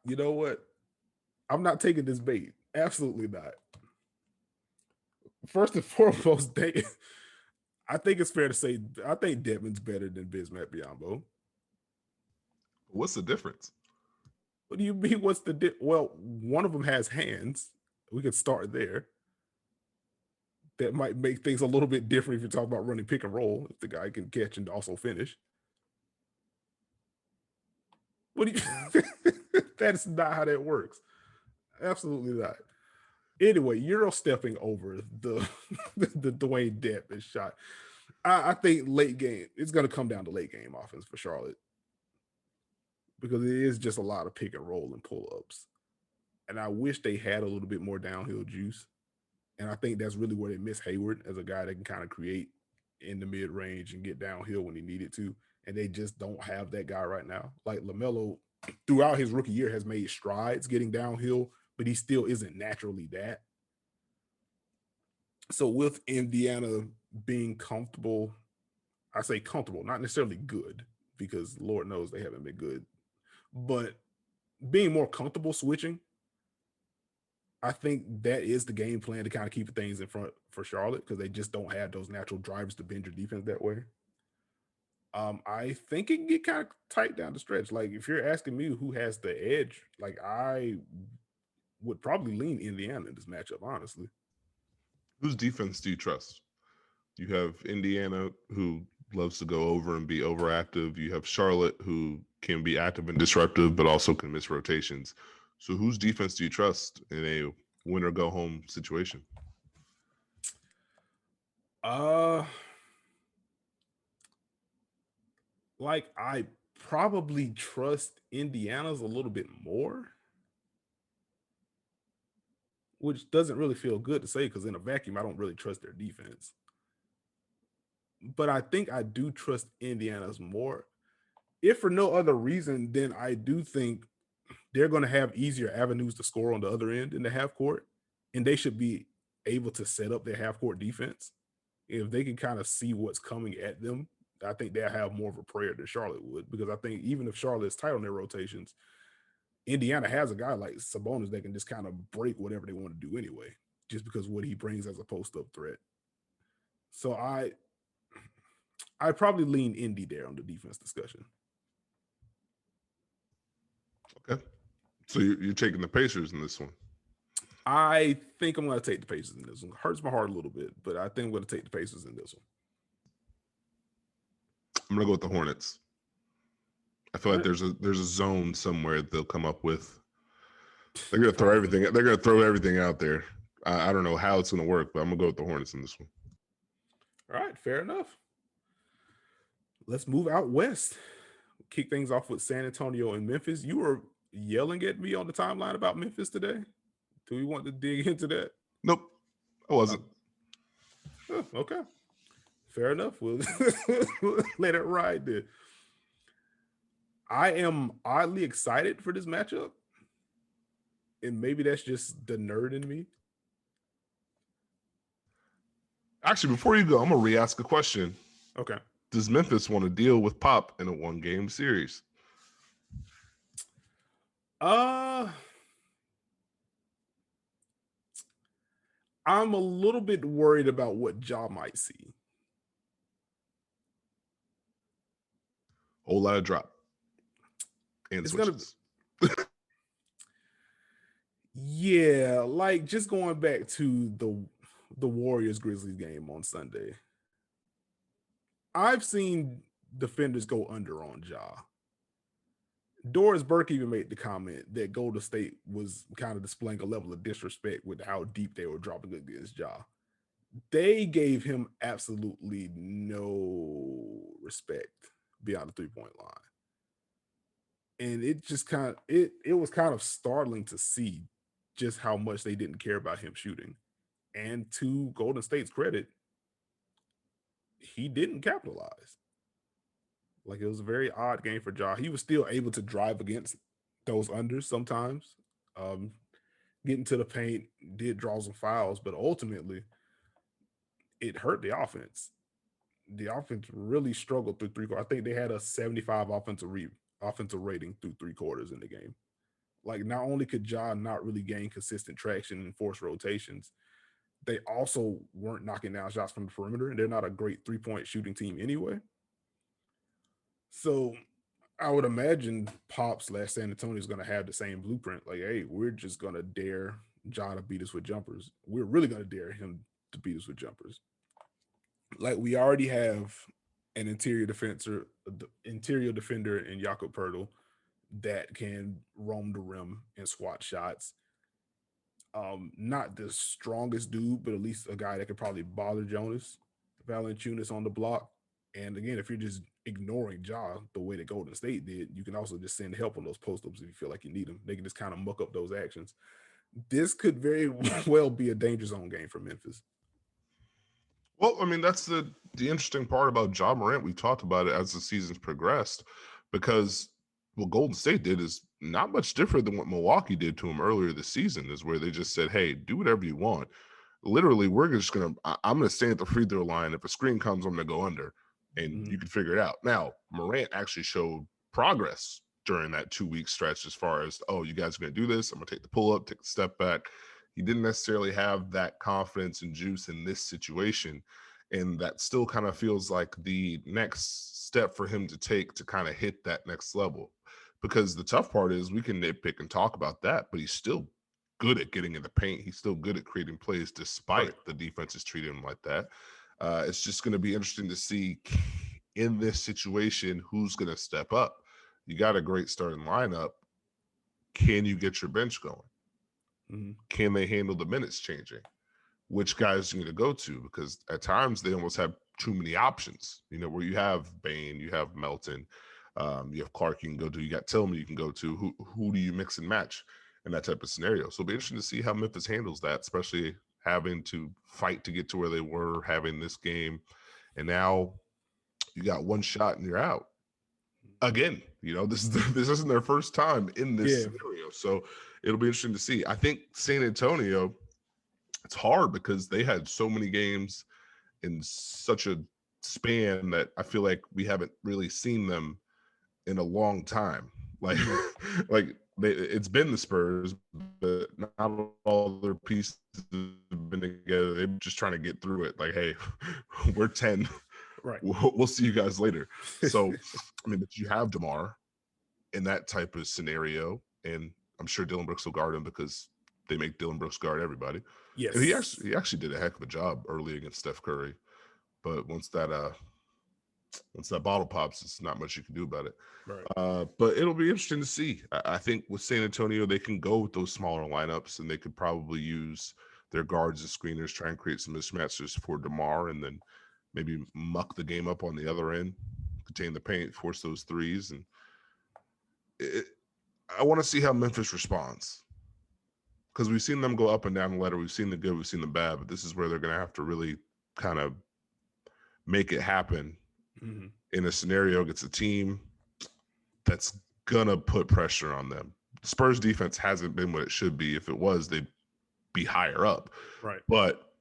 You know what? I'm not taking this bait. Absolutely not. First and foremost, I think it's fair to say I think Dedmon's better than Bismack Biyombo. What's the difference? What do you mean? What's the well? One of them has hands. We could start there. That might make things a little bit different if you're talking about running pick and roll. If the guy can catch and also finish. What do you? That's not how that works. Absolutely not. Anyway, Euro stepping over the Dwayne Dedmon shot. I think late game, it's going to come down to late game offense for Charlotte, because it is just a lot of pick and roll and pull ups. And I wish they had a little bit more downhill juice. And I think that's really where they miss Hayward as a guy that can kind of create in the mid range and get downhill when he needed to. And they just don't have that guy right now. Like, LaMelo, throughout his rookie year, has made strides getting downhill, but he still isn't naturally that. So with Indiana being comfortable, I say comfortable, not necessarily good, because Lord knows they haven't been good, but being more comfortable switching, I think that is the game plan to kind of keep things in front for Charlotte because they just don't have those natural drivers to bend your defense that way. I think it can get kind of tight down the stretch. Like if you're asking me who has the edge, like I would probably lean Indiana in this matchup, honestly. Whose defense do you trust? You have Indiana, who loves to go over and be overactive. You have Charlotte, who can be active and disruptive, but also can miss rotations. So, whose defense do you trust in a win or go home situation? Uh like I probably trust Indiana's a little bit more, which doesn't really feel good to say because in a vacuum, I don't really trust their defense. But I think I do trust Indiana's more. If for no other reason, then I do think they're going to have easier avenues to score on the other end in the half court, and they should be able to set up their half court defense. If they can kind of see what's coming at them, I think they'll have more of a prayer than Charlotte would. Because I think even if Charlotte's tight on their rotations, Indiana has a guy like Sabonis that can just kind of break whatever they want to do anyway, just because of what he brings as a post up threat. So I probably lean Indy there on the defense discussion. Okay. So, you're taking the Pacers in this one. I think I'm going to take the Pacers in this one. Hurts my heart a little bit, but I think I'm going to take the Pacers in this one. I'm going to go with the Hornets. I feel like there's a zone somewhere they'll come up with. They're gonna throw everything. They're gonna throw everything out there. I don't know how it's gonna work, but I'm gonna go with the Hornets in this one. All right, fair enough. Let's move out west. Kick things off with San Antonio and Memphis. You were yelling at me on the timeline about Memphis today. Do we want to dig into that? Nope, I wasn't. Oh, okay, fair enough. We'll let it ride there. I am oddly excited for this matchup, and maybe that's just the nerd in me. Actually, before you go, I'm gonna re-ask a question. Okay. Does Memphis want to deal with Pop in a one-game series? I'm a little bit worried about what Ja might see. Whole lot of drop and It's switches. yeah, like just going back to the Warriors Grizzlies game on Sunday. I've seen defenders go under on Ja. Doris Burke even made the comment that Golden State was kind of displaying a level of disrespect with how deep they were dropping against Ja. They gave him absolutely no respect beyond the 3-point line. And it just kind of it was kind of startling to see just how much they didn't care about him shooting. And to Golden State's credit, he didn't capitalize. Like it was a very odd game for Ja. He was still able to drive against those unders sometimes. Um, Getting to the paint, did draw some fouls, but ultimately it hurt the offense. The offense really struggled through three quarters. I think they had a 75 offensive rating through 3 quarters in the game. Like not only could Ja not really gain consistent traction and force rotations, they also weren't knocking down shots from the perimeter, and they're not a great 3-point shooting team anyway. So I would imagine Pop / San Antonio is going to have the same blueprint. Like, hey, we're just going to dare Ja to beat us with jumpers. We're really going to dare him to beat us with jumpers. Like we already have an interior defender in Jakob Pertl that can roam the rim and swat shots. Not the strongest dude, but at least a guy that could probably bother Jonas Valanciunas on the block. And again, if you're just ignoring Ja the way that Golden State did, you can also just send help on those post-ups if you feel like you need them. They can just kind of muck up those actions. This could very well be a danger zone game for Memphis. Well, I mean, that's the interesting part about Ja Morant. We've talked about it as the season's progressed, because what Golden State did is not much different than what Milwaukee did to him earlier this season, is where they just said, hey, do whatever you want. literally, I'm gonna stay at the free throw line. If a screen comes, I'm gonna go under, and you can figure it out. Now, Morant actually showed progress during that 2-week stretch as far as, oh, you guys are gonna do this. I'm gonna take the pull up, take the step back. He didn't necessarily have that confidence and juice in this situation, and that still kind of feels like the next step for him to take to kind of hit that next level. Because the tough part is we can nitpick and talk about that, but he's still good at getting in the paint. He's still good at creating plays despite Right. the defenses treating him like that. It's just going to be interesting to see in this situation who's going to step up. You got a great starting lineup. Can you get your bench going? Can they handle the minutes changing? Which guys you going to go to? Because at times they almost have too many options, where you have Bain, you have Melton, you have Clark you can go to, you got Tillman you can go to. Who do you mix and match in that type of scenario? So it'll be interesting to see how Memphis handles that, especially having to fight to get to where they were, having this game. And now you got one shot and you're out. Again, this isn't their first time in this scenario. So it'll be interesting to see. I think San Antonio, it's hard because they had so many games in such a span that I feel like we haven't really seen them in a long time. Like, it's been the Spurs, but not all their pieces have been together. They're just trying to get through it. Like, hey, we're 10. Right. We'll see you guys later. So, but you have DeMar in that type of scenario, and I'm sure Dylan Brooks will guard him because they make Dylan Brooks guard everybody. Yes. And he actually did a heck of a job early against Steph Curry. But once that bottle pops, it's not much you can do about it. Right. But it'll be interesting to see. I think with San Antonio, they can go with those smaller lineups, and they could probably use their guards as screeners, try and create some mismatches for DeMar, and then maybe muck the game up on the other end, contain the paint, force those threes. And I want to see how Memphis responds, because we've seen them go up and down the ladder. We've seen the good, we've seen the bad, but this is where they're going to have to really kind of make it happen in a scenario against a team that's going to put pressure on them. The Spurs defense hasn't been what it should be. If it was, they'd be higher up. Right. But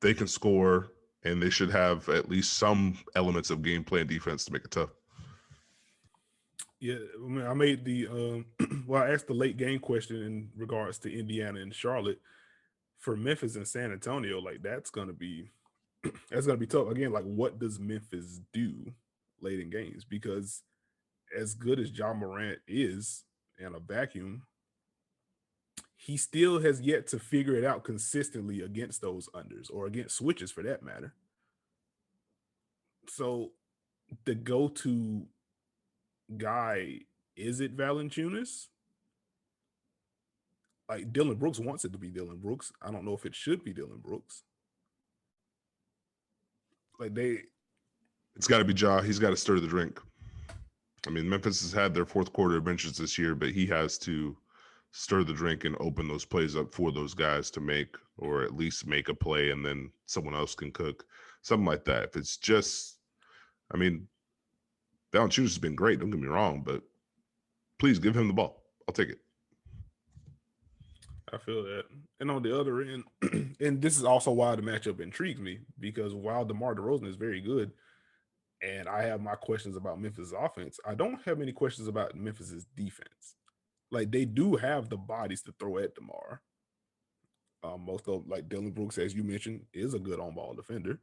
they can score, and they should have at least some elements of game plan defense to make it tough. Yeah, I made the I asked the late game question in regards to Indiana and Charlotte. For Memphis and San Antonio, like that's gonna be tough. Again, like what does Memphis do late in games? Because as good as Ja Morant is in a vacuum, he still has yet to figure it out consistently against those unders or against switches for that matter. So the go-to guy, is it Valanciunas? Like Dylan Brooks wants it to be Dylan Brooks. I don't know if it should be Dylan Brooks. It's got to be Ja. He's got to stir the drink. Memphis has had their fourth quarter benches this year, but he has to stir the drink and open those plays up for those guys to make, or at least make a play, and then someone else can cook. Something like that. If it's just, Valanciunas has been great, don't get me wrong, but please give him the ball. I'll take it. I feel that. And on the other end, and this is also why the matchup intrigues me, because while DeMar DeRozan is very good, and I have my questions about Memphis' offense, I don't have any questions about Memphis' defense. Like they do have the bodies to throw at DeMar. Most of, like Dylan Brooks, as you mentioned, is a good on-ball defender.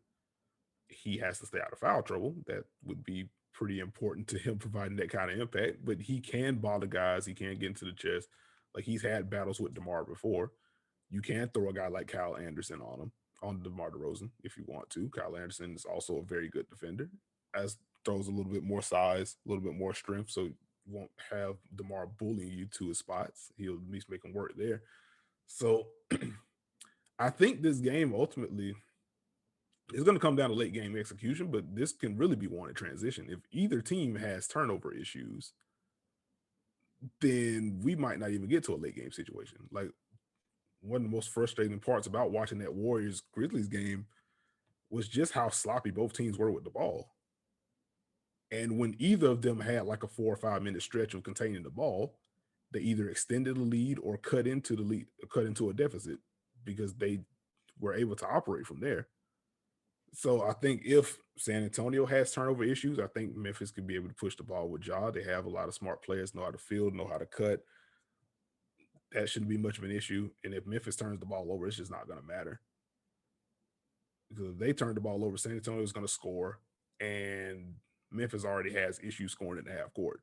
He has to stay out of foul trouble. That would be pretty important to him providing that kind of impact. But he can bother guys. He can get into the chest. Like he's had battles with DeMar before. You can throw a guy like Kyle Anderson on him, on DeMar DeRozan, if you want to. Kyle Anderson is also a very good defender, as throws a little bit more size, a little bit more strength, so you won't have DeMar bullying you to his spots. He'll at least make him work there. So I think this game ultimately is going to come down to late game execution, but this can really be won in transition. If either team has turnover issues, then we might not even get to a late game situation. Like one of the most frustrating parts about watching that Warriors Grizzlies game was just how sloppy both teams were with the ball. And when either of them had like a 4 or 5 minute stretch of containing the ball, they either extended the lead or cut into the lead, cut into a deficit, because they were able to operate from there. So I think if San Antonio has turnover issues, I think Memphis could be able to push the ball with Ja. They have a lot of smart players, know how to field, know how to cut. That shouldn't be much of an issue. And if Memphis turns the ball over, it's just not going to matter. Because if they turn the ball over, San Antonio is going to score, and Memphis already has issues scoring in the half court.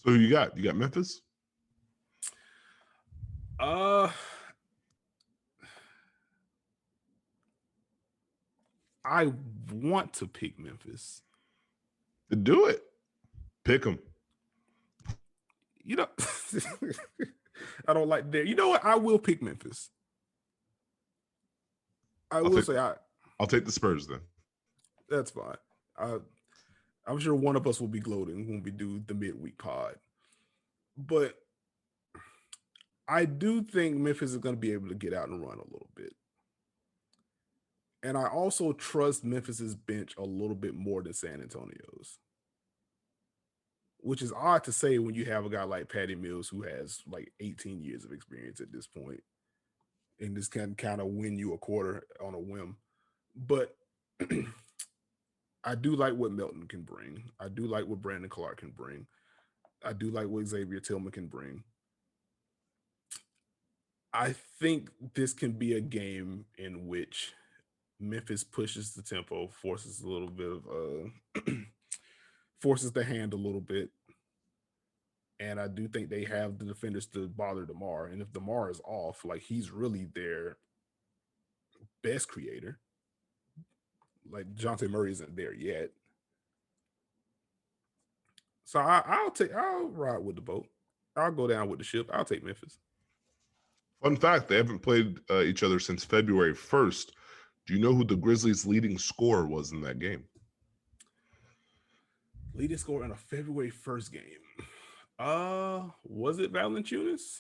So who you got? You got Memphis? I want to pick Memphis. Do it. Pick them. You know, I don't like that. You know what? I will pick Memphis. I'll take the Spurs then. That's fine. I'm sure one of us will be gloating when we do the midweek pod. But I do think Memphis is going to be able to get out and run a little bit. And I also trust Memphis's bench a little bit more than San Antonio's. Which is odd to say when you have a guy like Patty Mills who has like 18 years of experience at this point and this can kind of win you a quarter on a whim. But I do like what Melton can bring. I do like what Brandon Clark can bring. I do like what Xavier Tillman can bring. I think this can be a game in which Memphis pushes the tempo, forces a little bit of forces the hand a little bit. And I do think they have the defenders to bother DeMar. And if DeMar is off, like he's really their best creator. Like Dejounte Murray isn't there yet. So I'll ride with the boat. I'll go down with the ship. I'll take Memphis. Fun fact, they haven't played each other since February 1st. Do you know who the Grizzlies' leading scorer was in that game? Leading scorer in a February 1st game. Was it Valanciunas?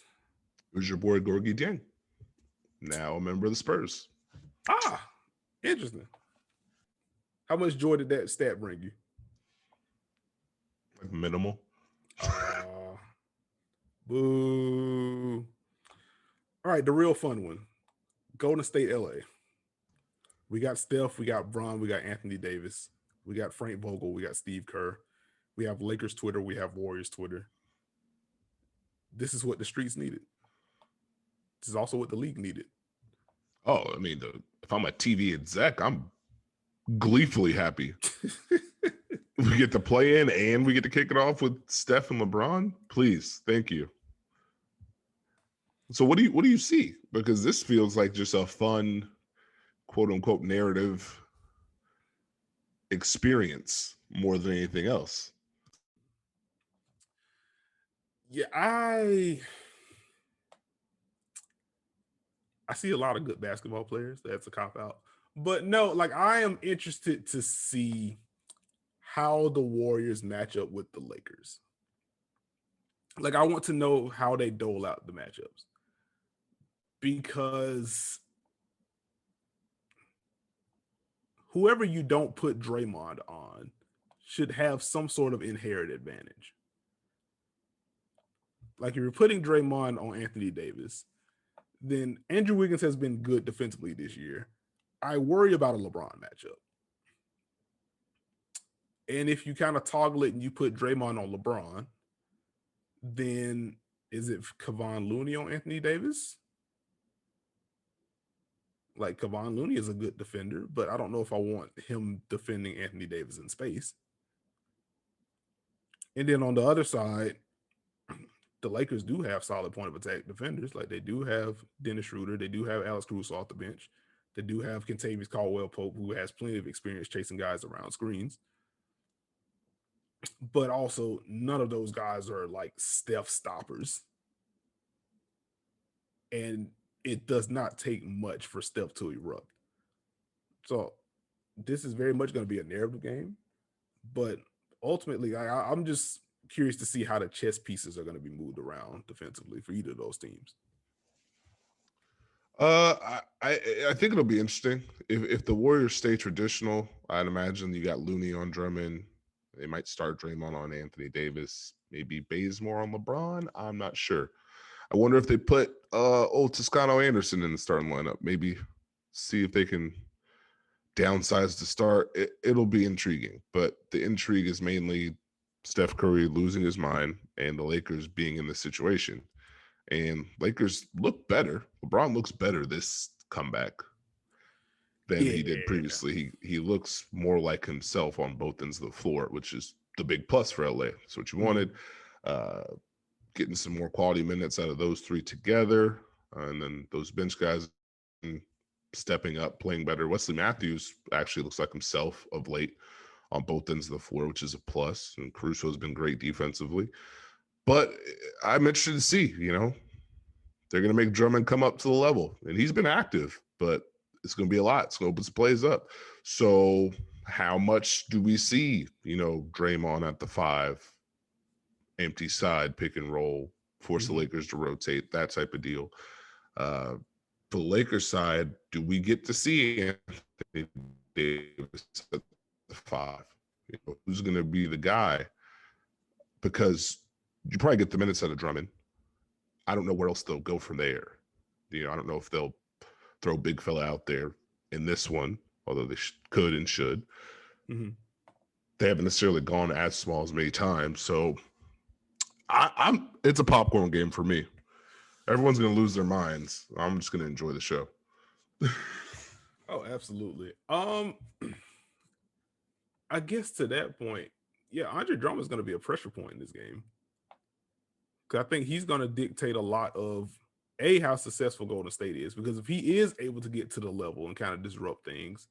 It was your boy Gorgui Dieng. Now a member of the Spurs. Ah, interesting. How much joy did that stat bring you? Like minimal. Boo. All right, the real fun one. Golden State, LA. We got Steph, we got Bron, we got Anthony Davis, we got Frank Vogel, we got Steve Kerr. We have Lakers Twitter, we have Warriors Twitter. This is what the streets needed. This is also what the league needed. Oh, I mean, if I'm a TV exec, I'm gleefully happy. We get to play in and we get to kick it off with Steph and LeBron. Please, thank you. So what do you see? Because this feels like just a fun, quote unquote, narrative experience more than anything else. Yeah, I see a lot of good basketball players. That's a cop-out. But no, like I am interested to see how the Warriors match up with the Lakers. Like I want to know how they dole out the matchups. Because whoever you don't put Draymond on should have some sort of inherent advantage. Like if you're putting Draymond on Anthony Davis, then Andrew Wiggins has been good defensively this year. I worry about a LeBron matchup. And if you kind of toggle it and you put Draymond on LeBron, then is it Kevon Looney on Anthony Davis? Like Kevon Looney is a good defender, but I don't know if I want him defending Anthony Davis in space. And then on the other side, the Lakers do have solid point of attack defenders. Like they do have Dennis Schroeder. They do have Alex Caruso off the bench. They do have Kentavious Caldwell-Pope, who has plenty of experience chasing guys around screens. But also, none of those guys are like Steph stoppers. And it does not take much for Steph to erupt. So this is very much going to be a narrative game. But ultimately, I'm just curious to see how the chess pieces are going to be moved around defensively for either of those teams. I think it'll be interesting. If the Warriors stay traditional, I'd imagine you got Looney on Drummond. They might start Draymond on Anthony Davis, maybe Bazemore on LeBron. I'm not sure. I wonder if they put old Toscano Anderson in the starting lineup. Maybe see if they can downsize to start. It'll be intriguing, but the intrigue is mainly Steph Curry losing his mind and the Lakers being in this situation. And Lakers look better. LeBron looks better this comeback than he did previously. He looks more like himself on both ends of the floor, which is the big plus for LA. That's what you wanted. Getting some more quality minutes out of those three together, and then those bench guys stepping up, playing better. Wesley Matthews actually looks like himself of late on both ends of the floor, which is a plus. And Caruso has been great defensively. But I'm interested to see, they're going to make Drummond come up to the level. And he's been active, but it's going to be a lot. It's going to open some plays up. So how much do we see, Draymond at the 5, empty side, pick and roll, force the Lakers to rotate, that type of deal. For the Lakers side, do we get to see Anthony Davis at the 5? Who's going to be the guy? Because you probably get the minutes out of Drummond. I don't know where else they'll go from there. I don't know if they'll throw big fella out there in this one, although they could and should. They haven't necessarily gone as small as many times. So it's a popcorn game for me. Everyone's going to lose their minds. I'm just going to enjoy the show. Oh, absolutely. I guess to that point, Andre Drummond is going to be a pressure point in this game. Because I think he's going to dictate a lot of how successful Golden State is. Because if he is able to get to the level and kind of disrupt things,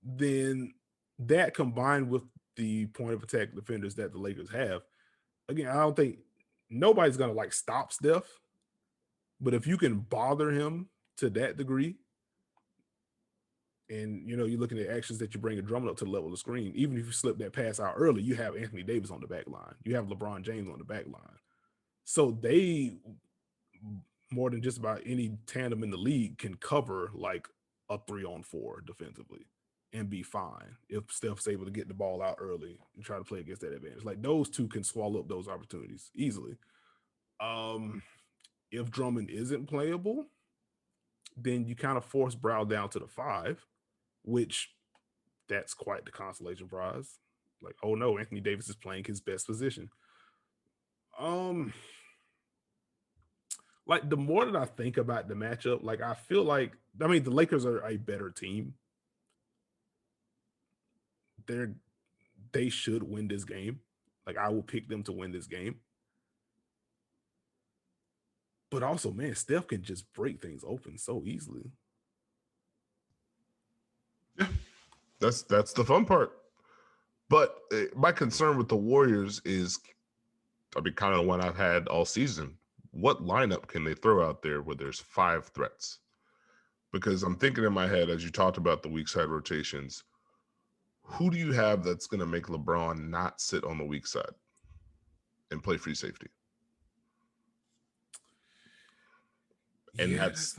then that combined with the point of attack defenders that the Lakers have, again, I don't think nobody's going to stop Steph. But if you can bother him to that degree, and you're looking at actions that you bring a Drummond up to the level of the screen, even if you slip that pass out early, you have Anthony Davis on the back line. You have LeBron James on the back line. So they, more than just about any tandem in the league, can cover a 3-on-4 defensively and be fine if Steph's able to get the ball out early and try to play against that advantage. Those two can swallow up those opportunities easily. If Drummond isn't playable, then you kind of force Brow down to the 5, which that's quite the consolation prize. Oh no, Anthony Davis is playing his best position. The more that I think about the matchup, I feel the Lakers are a better team. They should win this game. I will pick them to win this game. But also, man, Steph can just break things open so easily. Yeah, that's the fun part. But my concern with the Warriors is, kind of the one I've had all season. What lineup can they throw out there where there's 5 threats? Because I'm thinking in my head, as you talked about the weak side rotations, who do you have that's going to make LeBron not sit on the weak side and play free safety? And that's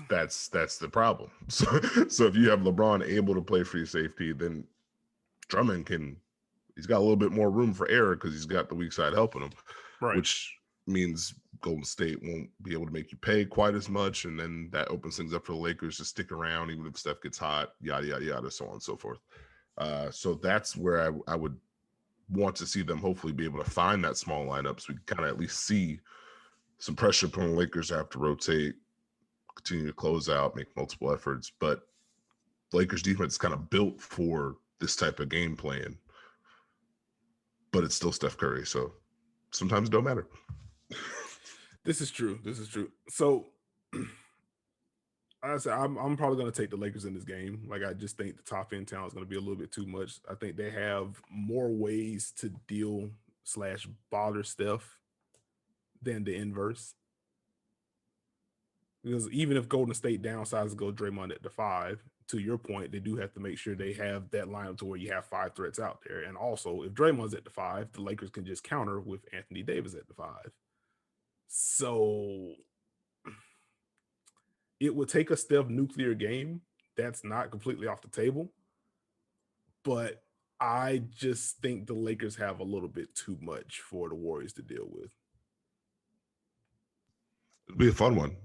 the problem. So if you have LeBron able to play free safety, then Drummond he's got a little bit more room for error because he's got the weak side helping him, right? Which means Golden State won't be able to make you pay quite as much, and then that opens things up for the Lakers to stick around even if Steph gets hot, yada yada yada, so on and so forth. So that's where I would want to see them hopefully be able to find that small lineup so we can kind of at least see some pressure upon the Lakers have to rotate, continue to close out, make multiple efforts. But Lakers defense is kind of built for this type of game plan, but it's still Steph Curry, so sometimes it don't matter. This is true. So I said I'm probably going to take the Lakers in this game. I just think the top end talent is going to be a little bit too much. I think they have more ways to deal / bother Steph than the inverse. Because even if Golden State downsizes, go Draymond at the 5, to your point, they do have to make sure they have that lineup to where you have 5 threats out there. And also, if Draymond's at the 5, the Lakers can just counter with Anthony Davis at the 5. So it would take a Steph nuclear game. That's not completely off the table. But I just think the Lakers have a little bit too much for the Warriors to deal with. It'll be a fun one.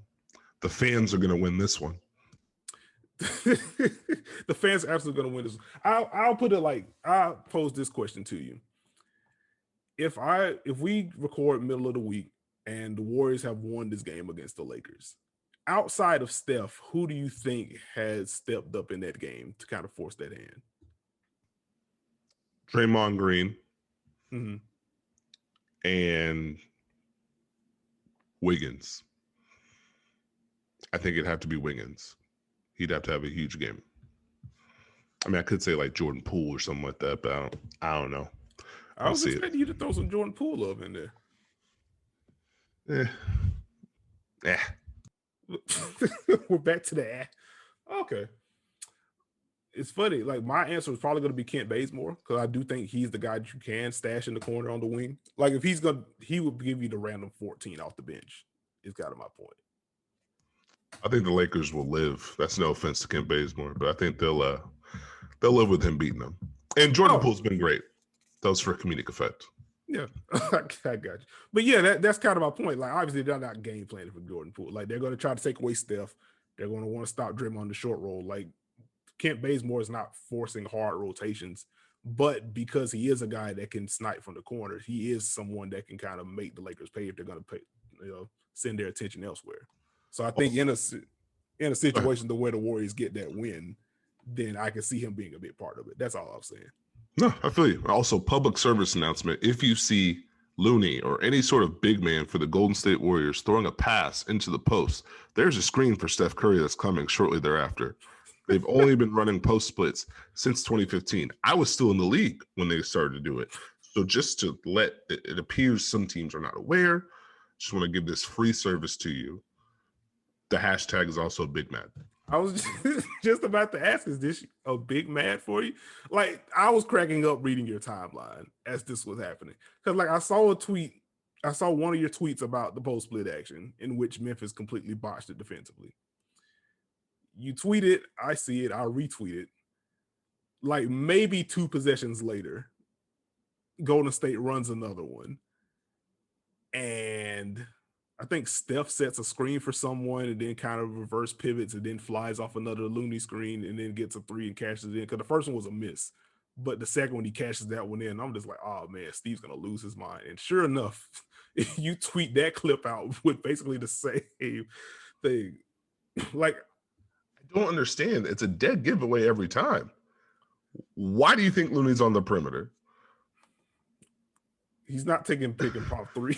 The fans are going to win this one. The fans are absolutely going to win this. I'll put it like, I'll pose this question to you. If we record middle of the week and the Warriors have won this game against the Lakers, outside of Steph, who do you think has stepped up in that game to kind of force that hand? Draymond Green and Wiggins. I think it'd have to be Wiggins. He'd have to have a huge game. I mean, I could say like Jordan Poole or something like that, but I don't know. I was expecting you to throw some Jordan Poole love in there. We're back to the Okay. It's funny. Like, my answer is probably going to be Kent Bazemore, because I do think he's the guy that you can stash in the corner on the wing. Like, if he would give you the random 14 off the bench. Is kind of my point. I think the Lakers will live. That's no offense to Kent Bazemore, but I think they'll live with him beating them. And Jordan Poole's been great. That was for comedic effect. Yeah, I got you. But yeah, that's kind of my point. Like, obviously, they're not game planning for Jordan Poole. Like, they're going to try to take away Steph. They're going to want to stop Draymond on the short roll. Like, Kent Bazemore is not forcing hard rotations, but because he is a guy that can snipe from the corner, he is someone that can kind of make the Lakers pay if they're going to send their attention elsewhere. So I think in a situation where the Warriors get that win, then I can see him being a big part of it. That's all I'm saying. No, I feel you. Also, public service announcement. If you see Looney or any sort of big man for the Golden State Warriors throwing a pass into the post, there's a screen for Steph Curry that's coming shortly thereafter. They've only been running post splits since 2015. I was still in the league when they started to do it. So just to let it appears some teams are not aware, just want to give this free service to you. The hashtag is also Big Mad. I was just about to ask, is this a Big Mad for you? Like, I was cracking up reading your timeline as this was happening. Because, like, I saw a tweet. I saw one of your tweets about the post split action in which Memphis completely botched it defensively. You tweet it, I see it, I retweet it. Like, maybe 2 possessions later, Golden State runs another one. And I think Steph sets a screen for someone and then kind of reverse pivots and then flies off another Looney screen and then gets a 3 and cashes it in. Because the first one was a miss. But the second one, he cashes that one in. I'm just like, oh, man, Steve's going to lose his mind. And sure enough, you tweet that clip out with basically the same thing. Like, I don't understand. It's a dead giveaway every time. Why do you think Looney's on the perimeter? He's not taking pick and pop threes.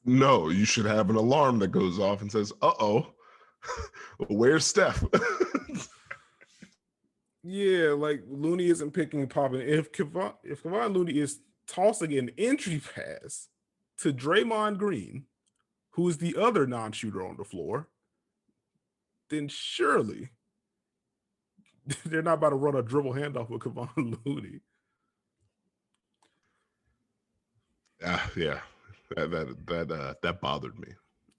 No, you should have an alarm that goes off and says, uh-oh, where's Steph? Yeah, like, Looney isn't picking and popping. If Kevon Looney is tossing an entry pass to Draymond Green, who is the other non-shooter on the floor, then surely they're not about to run a dribble handoff with Kevon Looney. Yeah, that bothered me.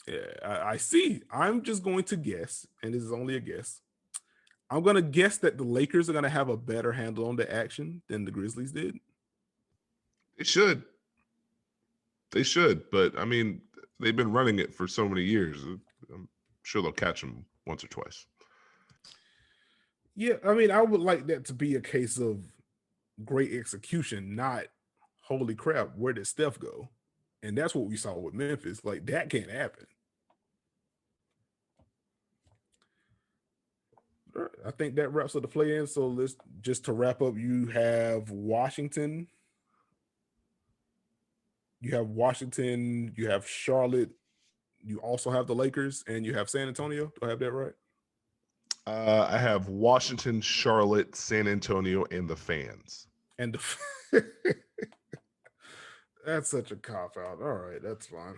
Yeah, I see. I'm just going to guess, and this is only a guess. I'm going to guess that the Lakers are going to have a better handle on the action than the Grizzlies did. They should, but I mean, they've been running it for so many years. I'm sure they'll catch them once or twice. Yeah, I mean, I would like that to be a case of great execution, not holy crap, where did Steph go? And that's what we saw with Memphis. Like, that can't happen. I think that wraps up the play-in. So let's just to wrap up, you have Washington. You have Charlotte. You also have the Lakers, and you have San Antonio. Do I have that right? I have Washington, Charlotte, San Antonio, and the fans. And that's such a cop-out. All right, that's fine.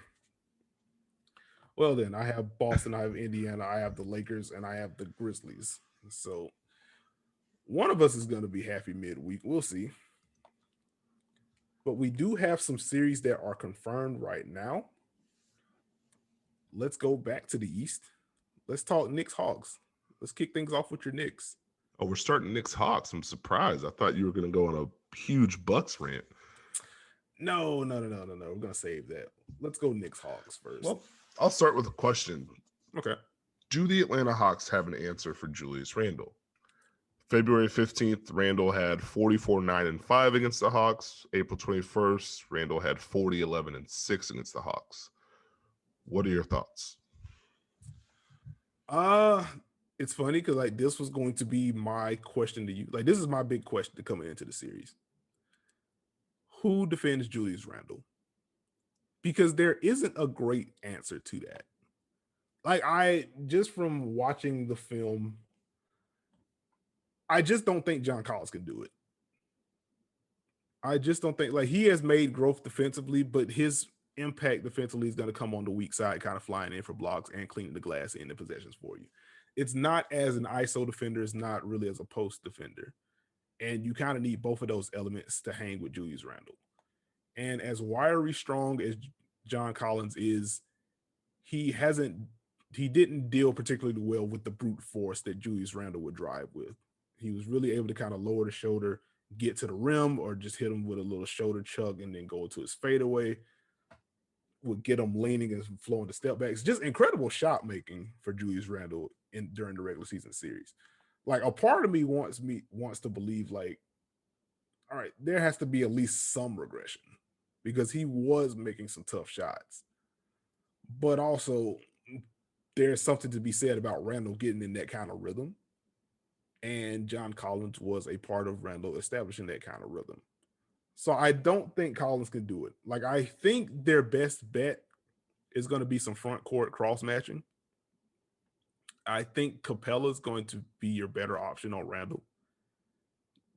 Well, then, I have Boston, I have Indiana, I have the Lakers, and I have the Grizzlies. So one of us is going to be happy midweek. We'll see. But we do have some series that are confirmed right now. Let's go back to the East. Let's talk Knicks Hawks. Let's kick things off with your Knicks. Oh, we're starting Knicks Hawks. I'm surprised. I thought you were going to go on a huge Bucks rant. No. We're going to save that. Let's go Knicks Hawks first. Well, I'll start with a question. Okay. Do the Atlanta Hawks have an answer for Julius Randle? February 15th, Randle had 44, 9, and 5 against the Hawks. April 21st, Randle had 40, 11, and 6 against the Hawks. What are your thoughts? It's funny because like this was going to be my question to you. Like this is my big question to coming into the series. Who defends Julius Randle? Because there isn't a great answer to that. Like I just from watching the film, I just don't think John Collins can do it. I just don't think like he has made growth defensively, but his impact defensively is going to come on the weak side, kind of flying in for blocks and cleaning the glass in the possessions for you. It's not as an ISO defender, it's not really as a post defender. And you kind of need both of those elements to hang with Julius Randle. And as wiry strong as John Collins is, he didn't deal particularly well with the brute force that Julius Randle would drive with. He was really able to kind of lower the shoulder, get to the rim, or just hit him with a little shoulder chug and then go to his fadeaway. Would get him leaning and flowing to step backs. Just incredible shot making for Julius Randle during the regular season series. Like a part of me wants to believe like, all right, there has to be at least some regression because he was making some tough shots. But also there's something to be said about Randle getting in that kind of rhythm. And John Collins was a part of Randle establishing that kind of rhythm. So I don't think Collins can do it. Like I think their best bet is going to be some front court cross matching. I think Capella is going to be your better option on Randle.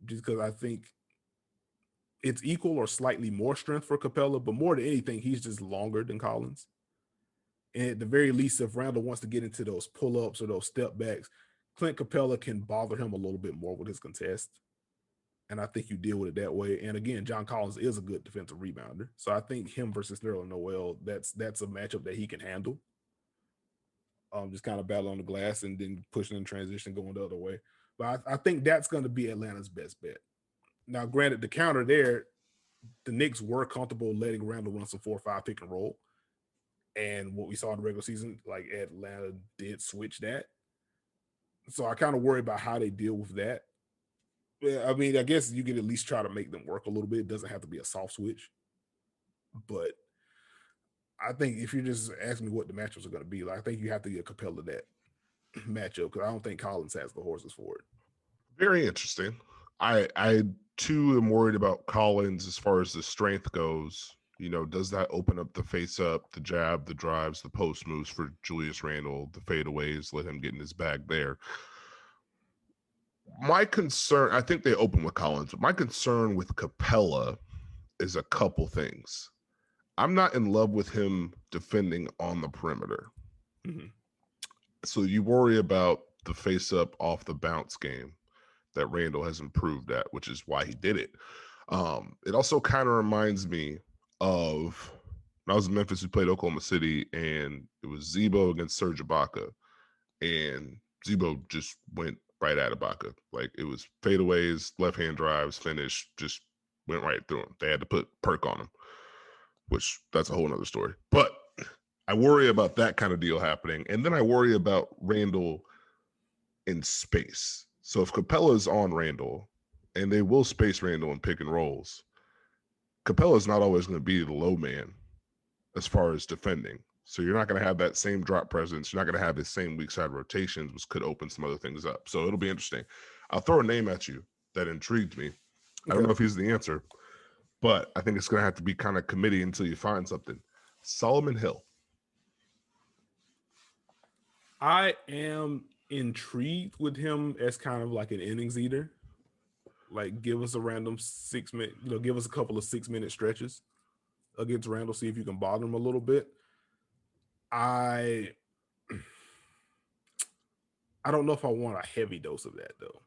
Just because I think it's equal or slightly more strength for Capella, but more than anything, he's just longer than Collins. And at the very least, if Randle wants to get into those pull-ups or those step backs, Clint Capella can bother him a little bit more with his contest. And I think you deal with it that way. And again, John Collins is a good defensive rebounder. So I think him versus Nerlens Noel, that's a matchup that he can handle. Just kind of battle on the glass and then pushing in transition, going the other way. But I think that's going to be Atlanta's best bet. Now, granted, the counter there, the Knicks were comfortable letting Randle run some 4-5 pick and roll. And what we saw in the regular season, like Atlanta did switch that. So I kind of worry about how they deal with that. I mean, I guess you can at least try to make them work a little bit. It doesn't have to be a soft switch. But I think if you're just asking me what the matchups are going to be, like, I think you have to get Capella that matchup because I don't think Collins has the horses for it. Very interesting. I too am worried about Collins as far as the strength goes. You know, does that open up the face up, the jab, the drives, the post moves for Julius Randle, the fadeaways, let him get in his bag there? My concern, I think they open with Collins, but my concern with Capella is a couple things. I'm not in love with him defending on the perimeter. Mm-hmm. So you worry about the face up off the bounce game that Randle has improved at, which is why he did it. It also kind of reminds me of when I was in Memphis, we played Oklahoma City, and it was Zebo against Serge Ibaka, and Zebo just went right at Ibaka. Like it was fadeaways, left-hand drives, finish, just went right through him. They had to put perk on him, which that's a whole nother story. But I worry about that kind of deal happening. And then I worry about Randle in space. So if Capella's on Randle, and they will space Randle in pick and rolls, Capella's not always going to be the low man as far as defending. So you're not going to have that same drop presence. You're not going to have the same weak side rotations, which could open some other things up. So it'll be interesting. I'll throw a name at you that intrigued me. I don't know if he's the answer, but I think it's going to have to be kind of committee until you find something. Solomon Hill. I am intrigued with him as kind of like an innings eater. Like give us a random 6 minute, give us a couple of 6-minute stretches against Randle, see if you can bother him a little bit. I don't know if I want a heavy dose of that though.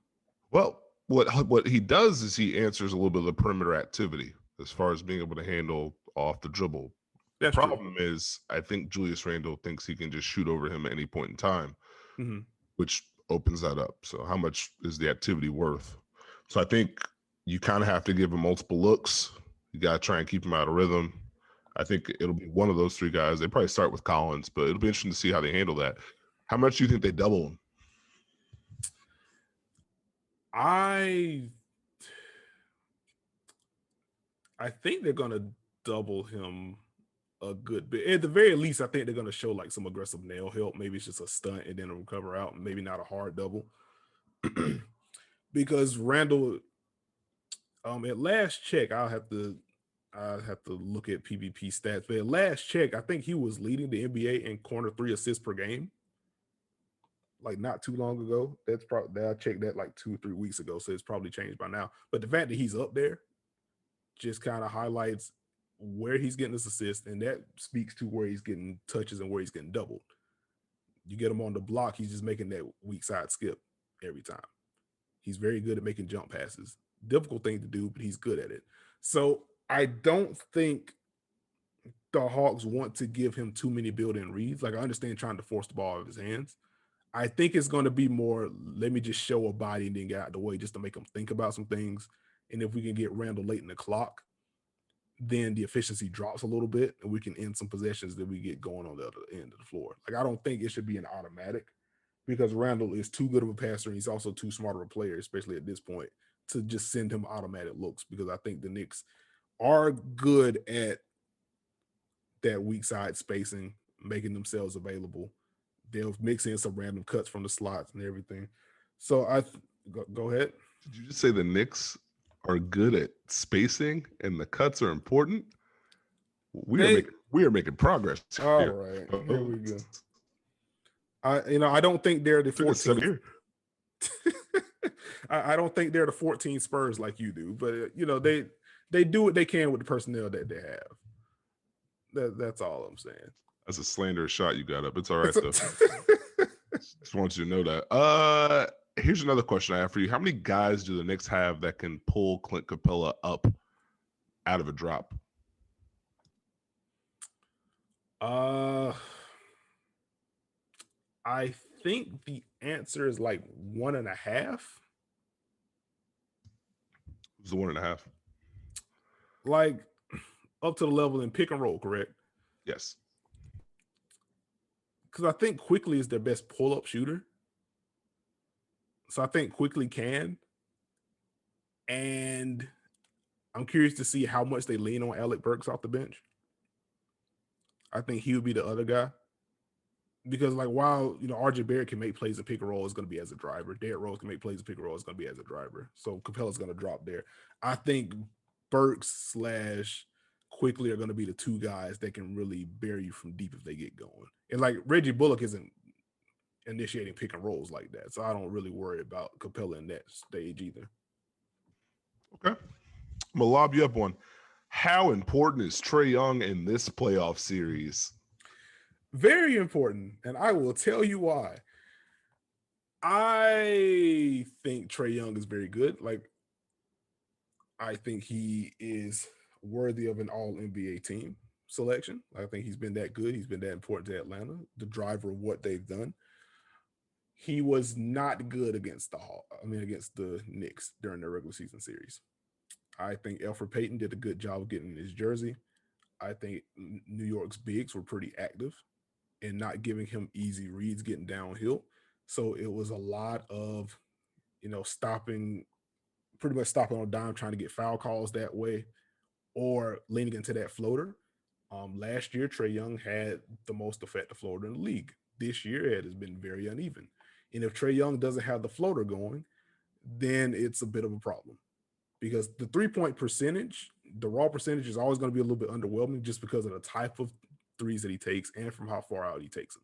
Well, what he does is he answers a little bit of the perimeter activity as far as being able to handle off the dribble. That's the problem true. is I think Julius Randle thinks he can just shoot over him at any point in time, which opens that up. So how much is the activity worth? So I think you kind of have to give him multiple looks. You got to try and keep him out of rhythm. I think it'll be one of those three guys. They probably start with Collins, but it'll be interesting to see how they handle that. How much do you think they double him? I think they're gonna double him a good bit. At the very least, I think they're gonna show like some aggressive nail help. Maybe it's just a stunt and then a recover out. Maybe not a hard double. Because Randall, at last check, I have to look at PvP stats. But at last check, I think he was leading the NBA in corner 3 assists per game. Like not too long ago. That's probably, I checked that like 2 or 3 weeks ago, so it's probably changed by now. But the fact that he's up there just kind of highlights where he's getting his assist, and that speaks to where he's getting touches and where he's getting doubled. You get him on the block, he's just making that weak side skip every time. He's very good at making jump passes. Difficult thing to do, but he's good at it. So I don't think the Hawks want to give him too many built-in reads. Like I understand trying to force the ball out of his hands. I think it's going to be more, let me just show a body and then get out of the way just to make him think about some things. And if we can get Randall late in the clock, then the efficiency drops a little bit and we can end some possessions that we get going on the other end of the floor. Like I don't think it should be an automatic because Randall is too good of a passer and he's also too smart of a player, especially at this point, to just send him automatic looks because I think the Knicks are good at that weak side spacing, making themselves available. They'll mix in some random cuts from the slots and everything. So go ahead. Did you just say the Knicks are good at spacing and the cuts are important? We are making progress. All right, here we go. I don't think they're the 14. I don't think they're the 14 Spurs like you do, but they do what they can with the personnel that they have. That's all I'm saying. That's a slanderous shot you got up. It's all right though. Just want you to know that. Here's another question I have for you. How many guys do the Knicks have that can pull Clint Capella up out of a drop? I think the answer is like 1.5. Who's the 1.5? Like up to the level in pick and roll, correct? Yes. Because I think Quickly is their best pull-up shooter. So I think Quickly can. And I'm curious to see how much they lean on Alec Burks off the bench. I think he would be the other guy. Because like while RJ Barrett can make plays at pick and roll, is going to be as a driver. Derrick Rose can make plays at pick and roll, is going to be as a driver. So Capella's going to drop there. I think Burks / Quickly are going to be the two guys that can really bury you from deep if they get going. And like Reggie Bullock isn't initiating pick and rolls like that, so I don't really worry about Capella in that stage either. Okay, I'm gonna lob you up one. How important is Trae Young in this playoff series? Very important, and I will tell you why. I think Trae Young is very good. Like, I think he is worthy of an all-NBA team selection. I think he's been that good. He's been that important to Atlanta, the driver of what they've done. He was not good against the Knicks during their regular season series. I think Elfrid Payton did a good job of getting in his jersey. I think New York's bigs were pretty active and not giving him easy reads getting downhill. So it was a lot of, pretty much stopping on a dime, trying to get foul calls that way or leaning into that floater. Last year, Trae Young had the most effective floater in the league. This year, it has been very uneven. And if Trae Young doesn't have the floater going, then it's a bit of a problem. Because the 3-point percentage, the raw percentage is always going to be a little bit underwhelming just because of the type of threes that he takes and from how far out he takes them.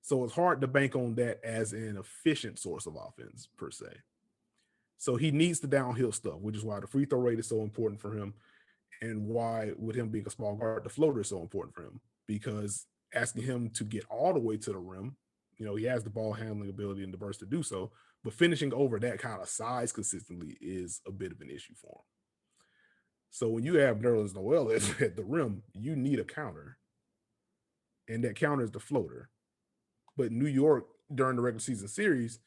So it's hard to bank on that as an efficient source of offense per se. So he needs the downhill stuff, which is why the free throw rate is so important for him and why, with him being a small guard, the floater is so important for him, because asking him to get all the way to the rim, he has the ball handling ability and the burst to do so, but finishing over that kind of size consistently is a bit of an issue for him. So when you have Nerlens Noel at the rim, you need a counter, and that counter is the floater. But New York, during the regular season series,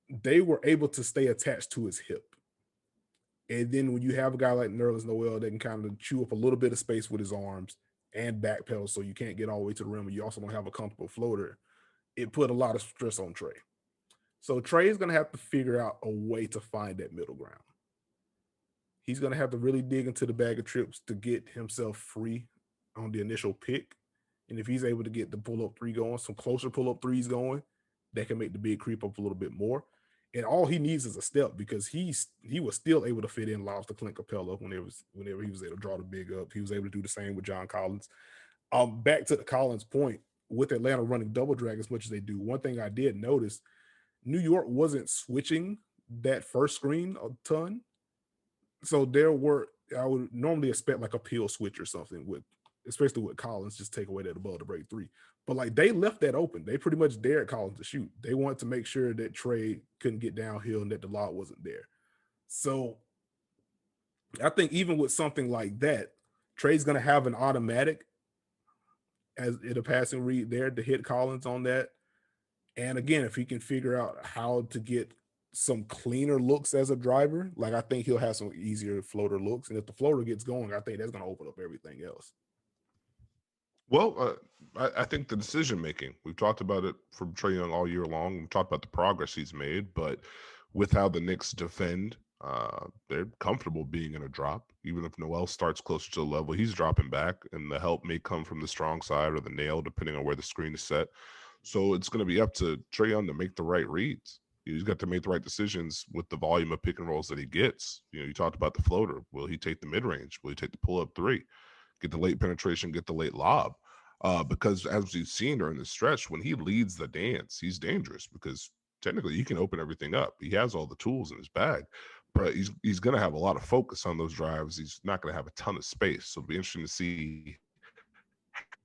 they were able to stay attached to his hip. And then when you have a guy like Nerlens Noel that can kind of chew up a little bit of space with his arms and backpedal so you can't get all the way to the rim, and you also don't have a comfortable floater, it put a lot of stress on Trey. So Trey is going to have to figure out a way to find that middle ground. He's going to have to really dig into the bag of trips to get himself free on the initial pick. And if he's able to get the pull up three going, some closer pull up threes going, that can make the big creep up a little bit more. And all he needs is a step, because he was still able to fit in lobs to Clint Capella whenever he was able to draw the big up. He was able to do the same with John Collins. Back to the Collins point, with Atlanta running double drag as much as they do, one thing I did notice, New York wasn't switching that first screen a ton. So I would normally expect like a peel switch or something with, especially with Collins, just take away that above the break three. But like they left that open. They pretty much dared Collins to shoot. They wanted to make sure that Trey couldn't get downhill and that the lob wasn't there. So I think even with something like that, Trey's going to have an automatic as in a passing read there to hit Collins on that. And again, if he can figure out how to get some cleaner looks as a driver, like I think he'll have some easier floater looks. And if the floater gets going, I think that's going to open up everything else. Well, I think the decision making, we've talked about it from Trae Young all year long. We've talked about the progress he's made, but with how the Knicks defend, they're comfortable being in a drop. Even if Noel starts closer to the level, he's dropping back, and the help may come from the strong side or the nail, depending on where the screen is set. So it's going to be up to Trae Young to make the right reads. He's got to make the right decisions with the volume of pick and rolls that he gets. You talked about the floater. Will he take the mid range? Will he take the pull up three? Get the late penetration, get the late lob. Because as we've seen during the stretch, when he leads the dance, he's dangerous because technically he can open everything up. He has all the tools in his bag, but he's going to have a lot of focus on those drives. He's not going to have a ton of space. So it'll be interesting to see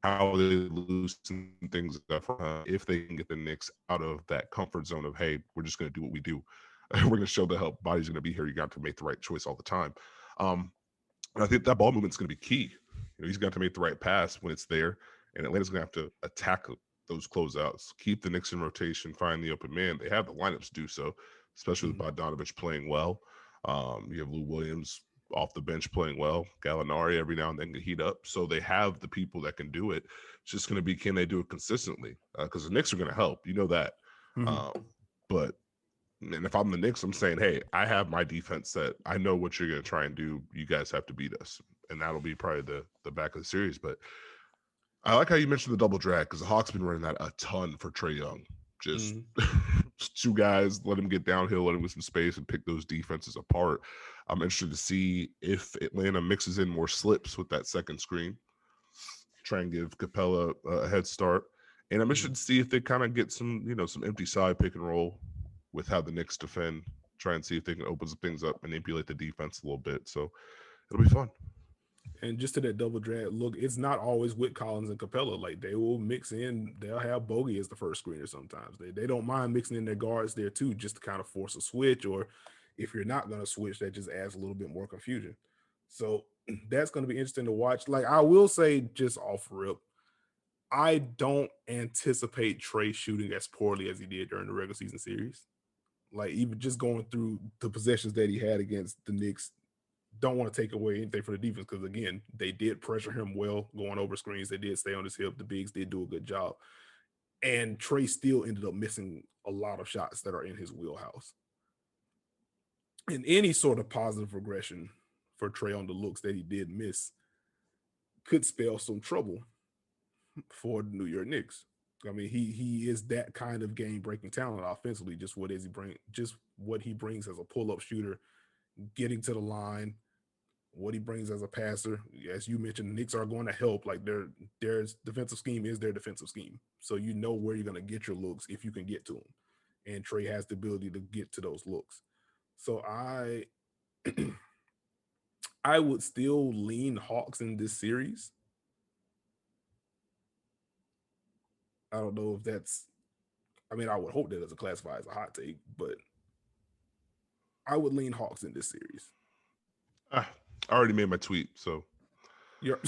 how they loosen things up if they can get the Knicks out of that comfort zone of, hey, we're just going to do what we do. We're going to show the help. Body's going to be here. You got to make the right choice all the time. And I think that ball movement's going to be key. He's got to make the right pass when it's there, and Atlanta's going to have to attack those closeouts, keep the Knicks in rotation, find the open man. They have the lineups to do so, especially with Bogdanovich playing well. You have Lou Williams off the bench playing well. Gallinari every now and then can heat up. So they have the people that can do it. It's just going to be, can they do it consistently? Because the Knicks are going to help. You know that. But and if I'm the Knicks, I'm saying, hey, I have my defense set. I know what you're going to try and do. You guys have to beat us. And that'll be probably the back of the series. But I like how you mentioned the double drag, because the Hawks been running that a ton for Trae Young. Just two guys, let him get downhill, let him get some space and pick those defenses apart. I'm interested to see if Atlanta mixes in more slips with that second screen, try and give Capella a head start. And I'm interested to see if they kind of get some empty side pick and roll with how the Knicks defend, try and see if they can open some things up, manipulate the defense a little bit. So it'll be fun. And just to that double drag look, it's not always with Collins and Capella. Like they will mix in, they'll have Bogey as the first screener sometimes. They don't mind mixing in their guards there too, just to kind of force a switch. Or if you're not going to switch, that just adds a little bit more confusion. So that's going to be interesting to watch. Like I will say, just off rip, I don't anticipate Trey shooting as poorly as he did during the regular season series. Like even just going through the possessions that he had against the Knicks, don't want to take away anything from the defense, because again, they did pressure him well going over screens. They did stay on his hip. The bigs did do a good job. And Trey still ended up missing a lot of shots that are in his wheelhouse. And any sort of positive regression for Trey on the looks that he did miss could spell some trouble for the New York Knicks. I mean, he is that kind of game-breaking talent offensively. Just what he brings as a pull-up shooter, getting to the line, what he brings as a passer. As you mentioned, the Knicks are going to help. Like their defensive scheme is their defensive scheme. So you know where you're going to get your looks if you can get to them. And Trey has the ability to get to those looks. So I would still lean Hawks in this series. I don't know if that's, I mean, I would hope that doesn't classify as a hot take, but I would lean Hawks in this series. I already made my tweet, so You're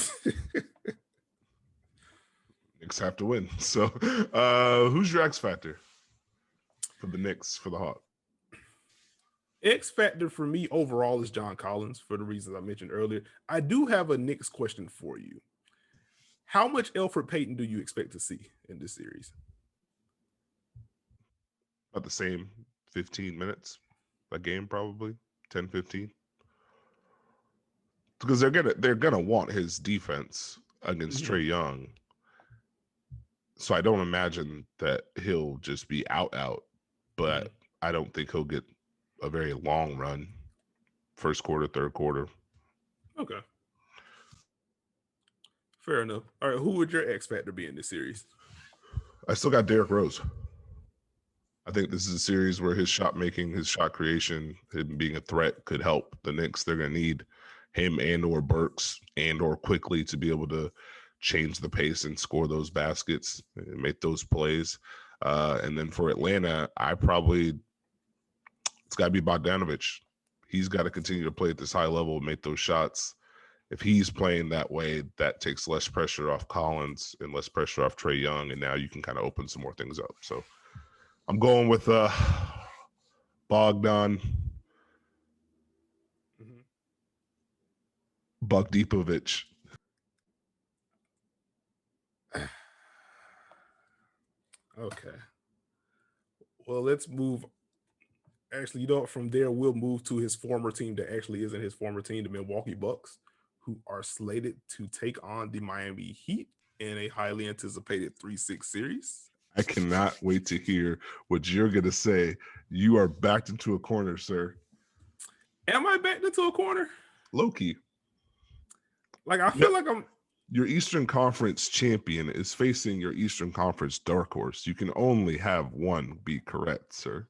Knicks have to win. So who's your X factor for the Knicks, for the Hawks? X factor for me overall is John Collins for the reasons I mentioned earlier. I do have a Knicks question for you. How much Elfrid Payton do you expect to see in this series? About the same 15 minutes a game, probably 10, 15. Because they're gonna want his defense against Mhm. Trae Young. So I don't imagine that he'll just be out, Mhm. but I don't think he'll get a very long run. First quarter, third quarter. Okay, fair enough. All right, who would your X factor be in this series? I still got Derrick Rose. I think this is a series where his shot making, his shot creation, him being a threat could help the Knicks. They're going to need him and or Burks and or quickly to be able to change the pace and score those baskets and make those plays. And then for Atlanta, it's got to be Bogdanovich. He's got to continue to play at this high level, make those shots. If he's playing that way, that takes less pressure off Collins and less pressure off Trae Young, and now you can kind of open some more things up. So I'm going with Bogdan Mhm. Bogdipovich. Okay. Well, let's move. Actually, from there, we'll move to his former team that actually isn't his former team, the Milwaukee Bucks, who are slated to take on the Miami Heat in a highly anticipated 3-6 series. I cannot wait to hear what you're going to say. You are backed into a corner, sir. Am I backed into a corner? Loki. Like, I Yep. feel like I'm. Your Eastern Conference champion is facing your Eastern Conference dark horse. You can only have one be correct, sir.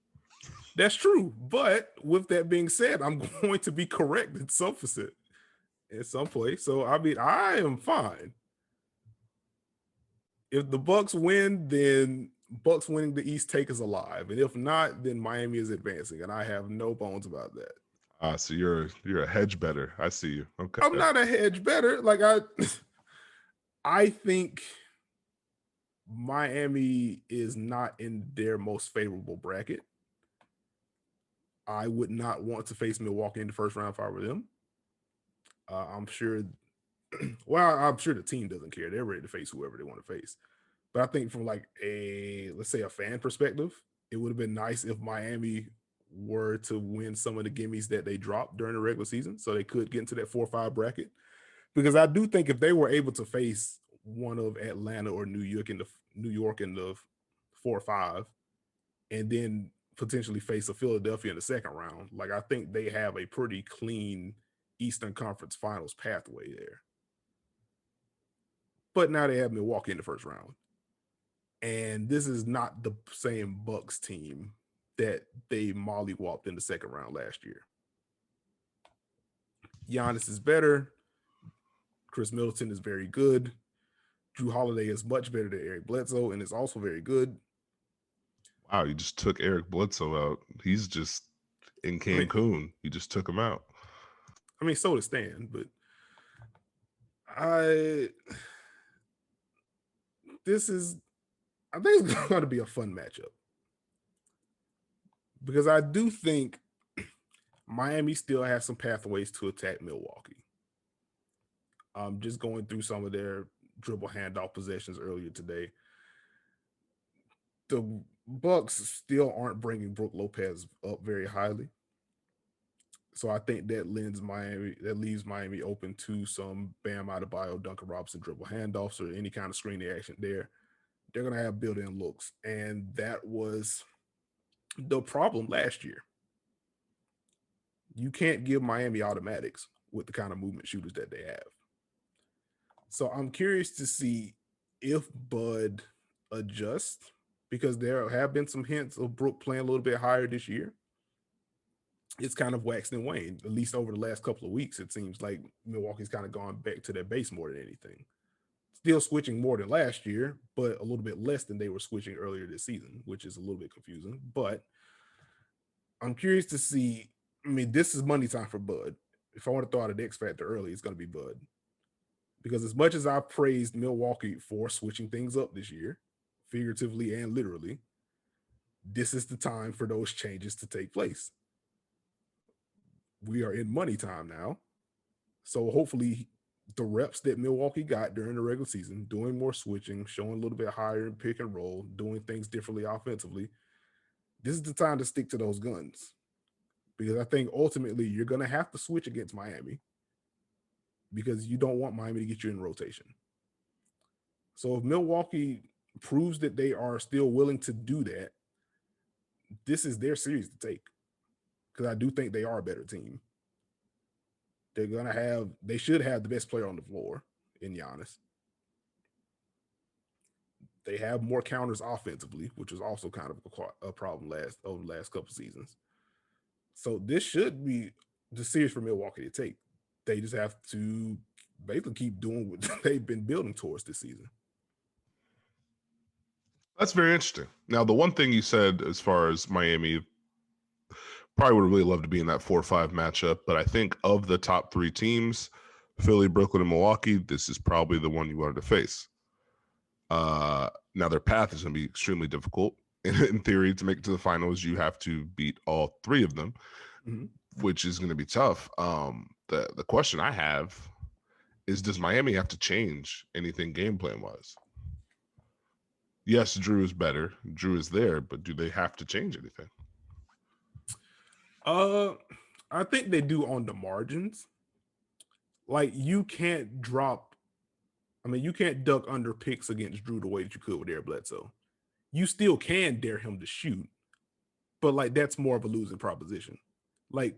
That's true. But with that being said, I'm going to be correct in some facet, in some place. So, I mean, I am fine. If the Bucks win, then Bucks winning the East take us alive. And if not, then Miami is advancing. And I have no bones about that. So you're a hedge better. I see you. Okay. I'm not a hedge better. Like I think Miami is not in their most favorable bracket. I would not want to face Milwaukee in the first round if I were them. I'm sure. Well, I'm sure the team doesn't care. They're ready to face whoever they want to face. But I think from like let's say a fan perspective, it would have been nice if Miami were to win some of the gimmies that they dropped during the regular season, so they could get into that 4-5 bracket. Because I do think if they were able to face one of Atlanta or New York in the 4-5, and then potentially face a Philadelphia in the second round, like I think they have a pretty clean Eastern Conference Finals pathway there. But now they have Milwaukee in the first round, and this is not the same Bucks team that they mollywopped in the second round last year. Giannis is better. Chris Middleton is very good. Drew Holiday is much better than Eric Bledsoe and is also very good. Wow, you just took Eric Bledsoe out. He's just in I mean, Cancun. You just took him out. so does Stan, but I this is I think it's going to be a fun matchup because I do think Miami still has some pathways to attack Milwaukee. Just going through some of their dribble handoff possessions earlier today. The Bucks still aren't bringing Brook Lopez up very highly. So I think that leaves Miami open to some Bam Adebayo, Duncan Robinson dribble handoffs or any kind of screening action there. They're going to have built-in looks, and that was the problem last year. You can't give Miami automatics with the kind of movement shooters that they have. So I'm curious to see if Bud adjusts because there have been some hints of Brook playing a little bit higher this year. It's kind of waxed and waned, at least over the last couple of weeks. It seems like Milwaukee's kind of gone back to their base more than anything. Still switching more than last year, but a little bit less than they were switching earlier this season, which is a little bit confusing. But I'm curious to see. I mean, this is money time for Bud. If I want to throw out an X factor early, it's going to be Bud. Because as much as I praised Milwaukee for switching things up this year, figuratively and literally, this is the time for those changes to take place. we are in money time now. So hopefully the reps that Milwaukee got during the regular season, doing more switching, showing a little bit higher in pick and roll, doing things differently offensively, this is the time to stick to those guns. Because I think ultimately you're going to have to switch against Miami because you don't want Miami to get you in rotation. So if Milwaukee proves that they are still willing to do that, this is their series to take. Because I do think they are a better team. They should have the best player on the floor in Giannis. They have more counters offensively, which is also kind of a problem over the last couple seasons. So this should be the series for Milwaukee to take. They just have to basically keep doing what they've been building towards this season. That's very interesting. Now, the one thing you said as far as Miami, probably would really love to be in that 4-5 matchup, but I think of the top three teams, Philly, Brooklyn, and Milwaukee, this is probably the one you wanted to face. Now their path is going to be extremely difficult. In theory, to make it to the finals, you have to beat all three of them, which is going to be tough. The question I have is, does Miami have to change anything game plan wise? Yes, Drew is better. Drew is there, but do they have to change anything? I think they do on the margins. Like you can't you can't duck under picks against Drew the way that you could with Eric Bledsoe. You still can dare him to shoot, but like that's more of a losing proposition. Like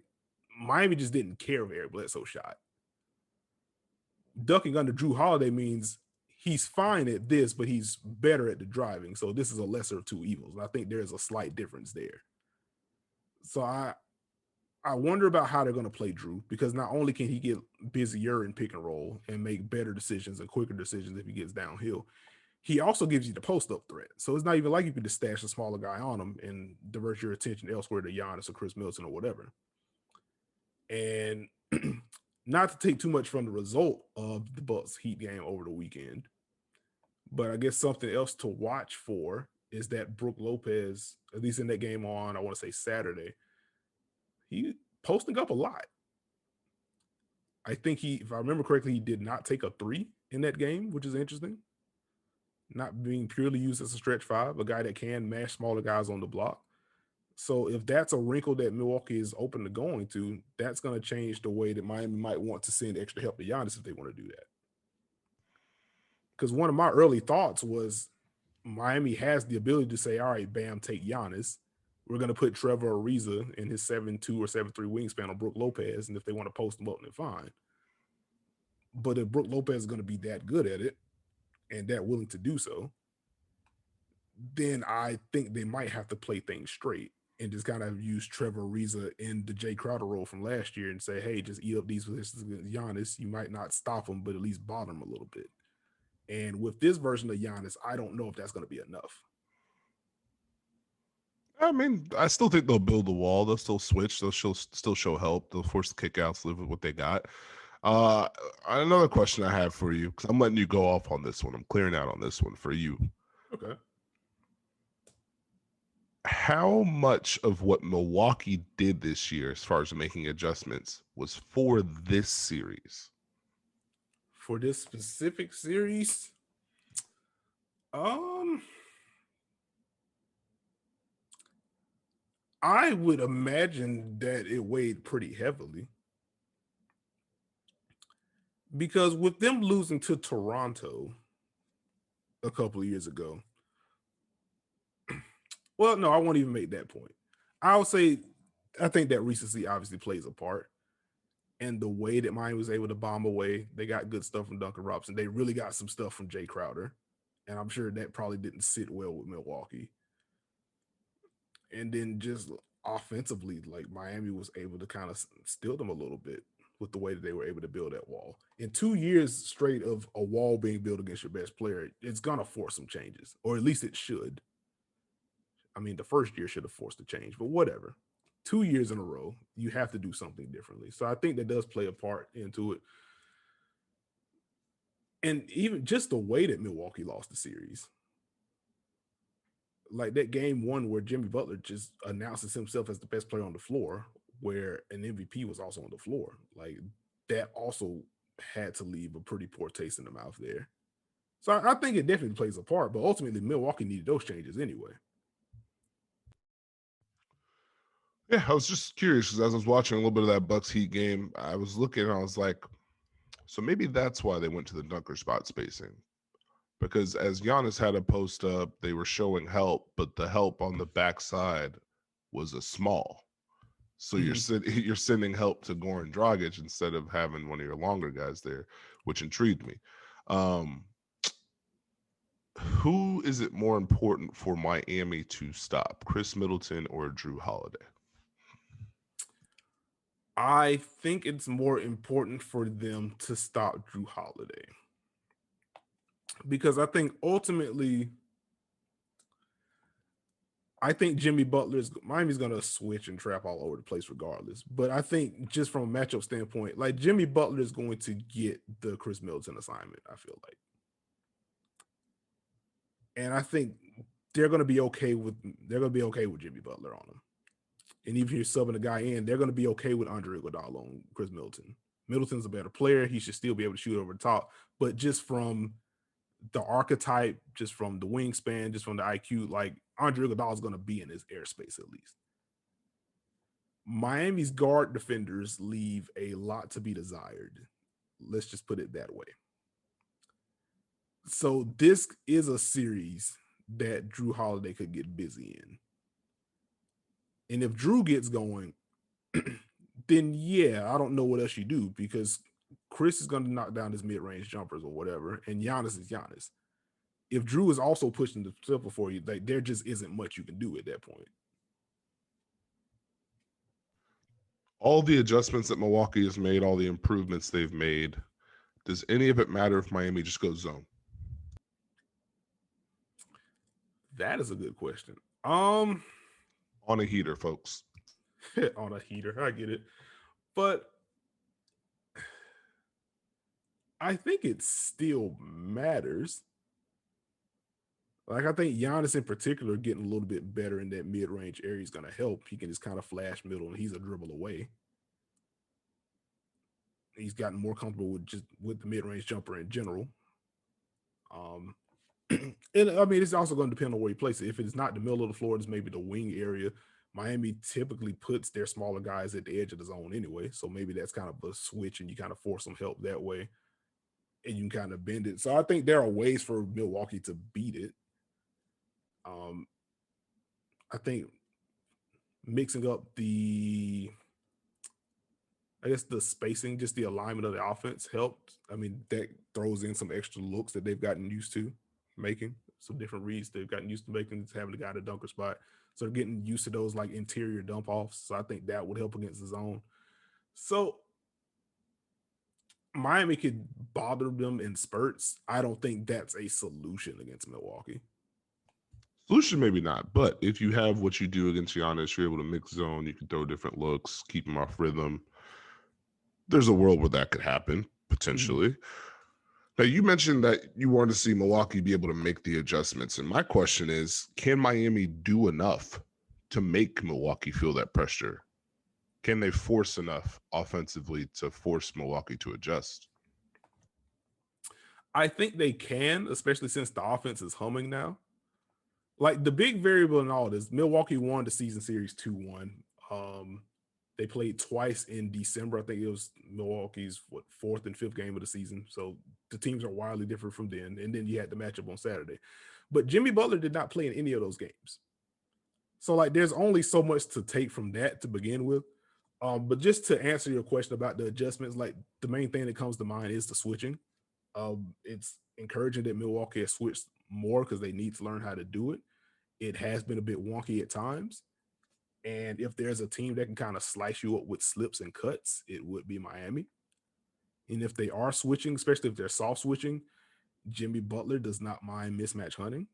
Miami just didn't care if Eric Bledsoe shot. Ducking under Drew Holiday means he's fine at this, but he's better at the driving. So this is a lesser of two evils. And I think there's a slight difference there. So I wonder about how they're going to play Drew, because not only can he get busier in pick and roll and make better decisions and quicker decisions if he gets downhill, he also gives you the post-up threat. So it's not even like you can just stash a smaller guy on him and divert your attention elsewhere to Giannis or Chris Middleton or whatever. And not to take too much from the result of the Bucks Heat game over the weekend, but I guess something else to watch for is that Brook Lopez, at least in that game on, I want to say Saturday, he posting up a lot. I think if I remember correctly, he did not take a three in that game, which is interesting. Not being purely used as a stretch five, a guy that can mash smaller guys on the block. So if that's a wrinkle that Milwaukee is open to going to, that's going to change the way that Miami might want to send extra help to Giannis if they want to do that. Because one of my early thoughts was Miami has the ability to say, all right, bam, take Giannis. We're going to put Trevor Ariza in his 7'2" or 7'3" wingspan on Brook Lopez, and if they want to post him up, then fine. But if Brook Lopez is going to be that good at it and that willing to do so, then I think they might have to play things straight and just kind of use Trevor Ariza in the Jay Crowder role from last year and say, hey, just eat up these positions against Giannis. You might not stop him, but at least bother him a little bit. And with this version of Giannis, I don't know if that's going to be enough. I mean, I still think they'll build the wall. They'll still switch. They'll still show help. They'll force the kickouts, live with what they got. Another question I have for you, because I'm letting you go off on this one. I'm clearing out on this one for you. Okay. How much of what Milwaukee did this year, as far as making adjustments, was for this series? For this specific series, I would imagine that it weighed pretty heavily. Because with them losing to Toronto a couple of years ago, well, no, I won't even make that point. I'll say I think that recency obviously plays a part. And the way that Miami was able to bomb away, they got good stuff from Duncan Robinson. They really got some stuff from Jay Crowder. And I'm sure that probably didn't sit well with Milwaukee. And then just offensively, like Miami was able to kind of steal them a little bit with the way that they were able to build that wall. In 2 years straight of a wall being built against your best player, it's going to force some changes, or at least it should. I mean, the first year should have forced a change, but whatever. 2 years in a row, you have to do something differently. So I think that does play a part into it. And even just the way that Milwaukee lost the series. Like that game one where Jimmy Butler just announces himself as the best player on the floor where an MVP was also on the floor. Like that also had to leave a pretty poor taste in the mouth there. So I think it definitely plays a part, but ultimately Milwaukee needed those changes anyway. Yeah, I was just curious because as I was watching a little bit of that Bucks Heat game, I was looking and I was like, so maybe that's why they went to the dunker spot spacing. Because as Giannis had a post up, they were showing help, but the help on the backside was a small. So you're sending help to Goran Dragic instead of having one of your longer guys there, which intrigued me. Um, who is it more important for Miami to stop, Chris Middleton or Drew Holiday? I think it's more important for them to stop Drew Holiday because I think ultimately, I think Jimmy Butler's Miami's going to switch and trap all over the place regardless. But I think just from a matchup standpoint, like Jimmy Butler is going to get the Chris Middleton assignment, I feel like. And I think they're going to be okay with Jimmy Butler on him. And even if you're subbing a guy in, they're going to be okay with Andre Iguodala on Chris Middleton. Middleton's a better player. He should still be able to shoot over the top. But just from the archetype, just from the wingspan, just from the IQ, like Andre Iguodala is going to be in his airspace at least. Miami's guard defenders leave a lot to be desired. Let's just put it that way. So this is a series that Drew Holiday could get busy in. And if Drew gets going, then yeah, I don't know what else you do because Chris is going to knock down his mid-range jumpers or whatever, and Giannis is Giannis. If Drew is also pushing the triple for you, like there just isn't much you can do at that point. All the adjustments that Milwaukee has made, all the improvements they've made, does any of it matter if Miami just goes zone? That is a good question. On a heater, folks. On a heater, I get it. But I think it still matters. Like I think Giannis in particular getting a little bit better in that mid-range area is going to help. He can just kind of flash middle, and he's a dribble away. He's gotten more comfortable with the mid-range jumper in general. And I mean, it's also going to depend on where you place it. If it's not the middle of the floor, it's maybe the wing area. Miami typically puts their smaller guys at the edge of the zone anyway, so maybe that's kind of a switch, and you kind of force some help that way, and you can kind of bend it. So I think there are ways for Milwaukee to beat it. I think mixing up the spacing, just the alignment of the offense helped. I mean, that throws in some extra looks that they've gotten used to making, some different reads they've gotten used to making, having the guy at the dunker spot. So they're getting used to those like interior dump offs. So I think that would help against the zone. So Miami could bother them in spurts. I don't think that's a solution against Milwaukee. Solution maybe not, but if you have what you do against Giannis, you're able to mix zone, you can throw different looks, keep him off rhythm. There's a world where that could happen, potentially. Now, you mentioned that you want to see Milwaukee be able to make the adjustments. And my question is, can Miami do enough to make Milwaukee feel that pressure? Can they force enough offensively to force Milwaukee to adjust? I think they can, especially since the offense is humming now. Like the big variable in all this, Milwaukee won the season series 2-1. They played twice in December. I think it was Milwaukee's fourth and fifth game of the season. So the teams are wildly different from then. And then you had the matchup on Saturday. But Jimmy Butler did not play in any of those games. So like there's only so much to take from that to begin with. But just to answer your question about the adjustments, like the main thing that comes to mind is the switching. It's encouraging that Milwaukee has switched more because they need to learn how to do it. It has been a bit wonky at times. And if there's a team that can kind of slice you up with slips and cuts, it would be Miami. And if they are switching, especially if they're soft switching, Jimmy Butler does not mind mismatch hunting.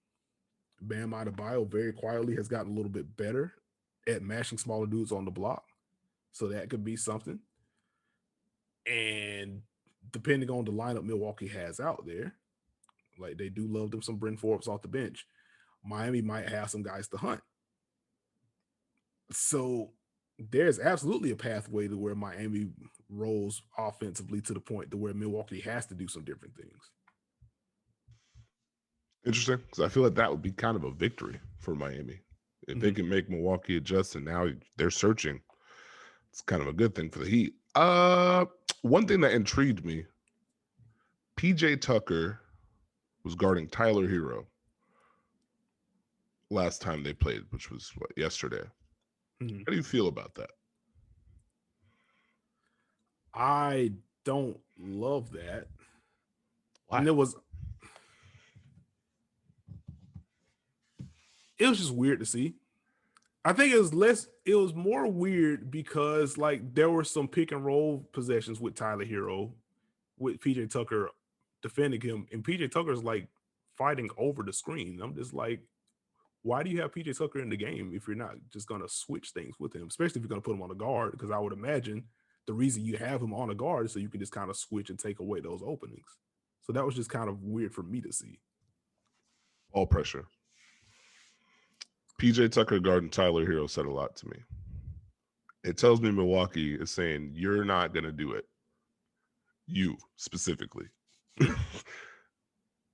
Bam Adebayo very quietly has gotten a little bit better at mashing smaller dudes on the block. So that could be something. And depending on the lineup Milwaukee has out there, like they do love them some Bryn Forbes off the bench, Miami might have some guys to hunt. So there's absolutely a pathway to where Miami rolls offensively to the point to where Milwaukee has to do some different things. Interesting, because I feel like that would be kind of a victory for Miami. If they Mhm. can make Milwaukee adjust and now they're searching, it's kind of a good thing for the Heat. One thing that intrigued me, PJ Tucker was guarding Tyler Hero last time they played, which was yesterday. Mhm. How do you feel about that? I don't love that. And Why? it was just weird to see. I think it was more weird because like there were some pick and roll possessions with Tyler Hero with PJ Tucker defending him, and PJ Tucker's like fighting over the screen. I'm just like, why do you have PJ Tucker in the game if you're not just gonna switch things with him, especially if you're gonna put him on a guard? Because I would imagine the reason you have him on a guard is so you can just kind of switch and take away those openings. So that was just kind of weird for me to see. All pressure. PJ Tucker guarding Tyler Hero said a lot to me. It tells me Milwaukee is saying, you're not going to do it. You specifically. Hmm.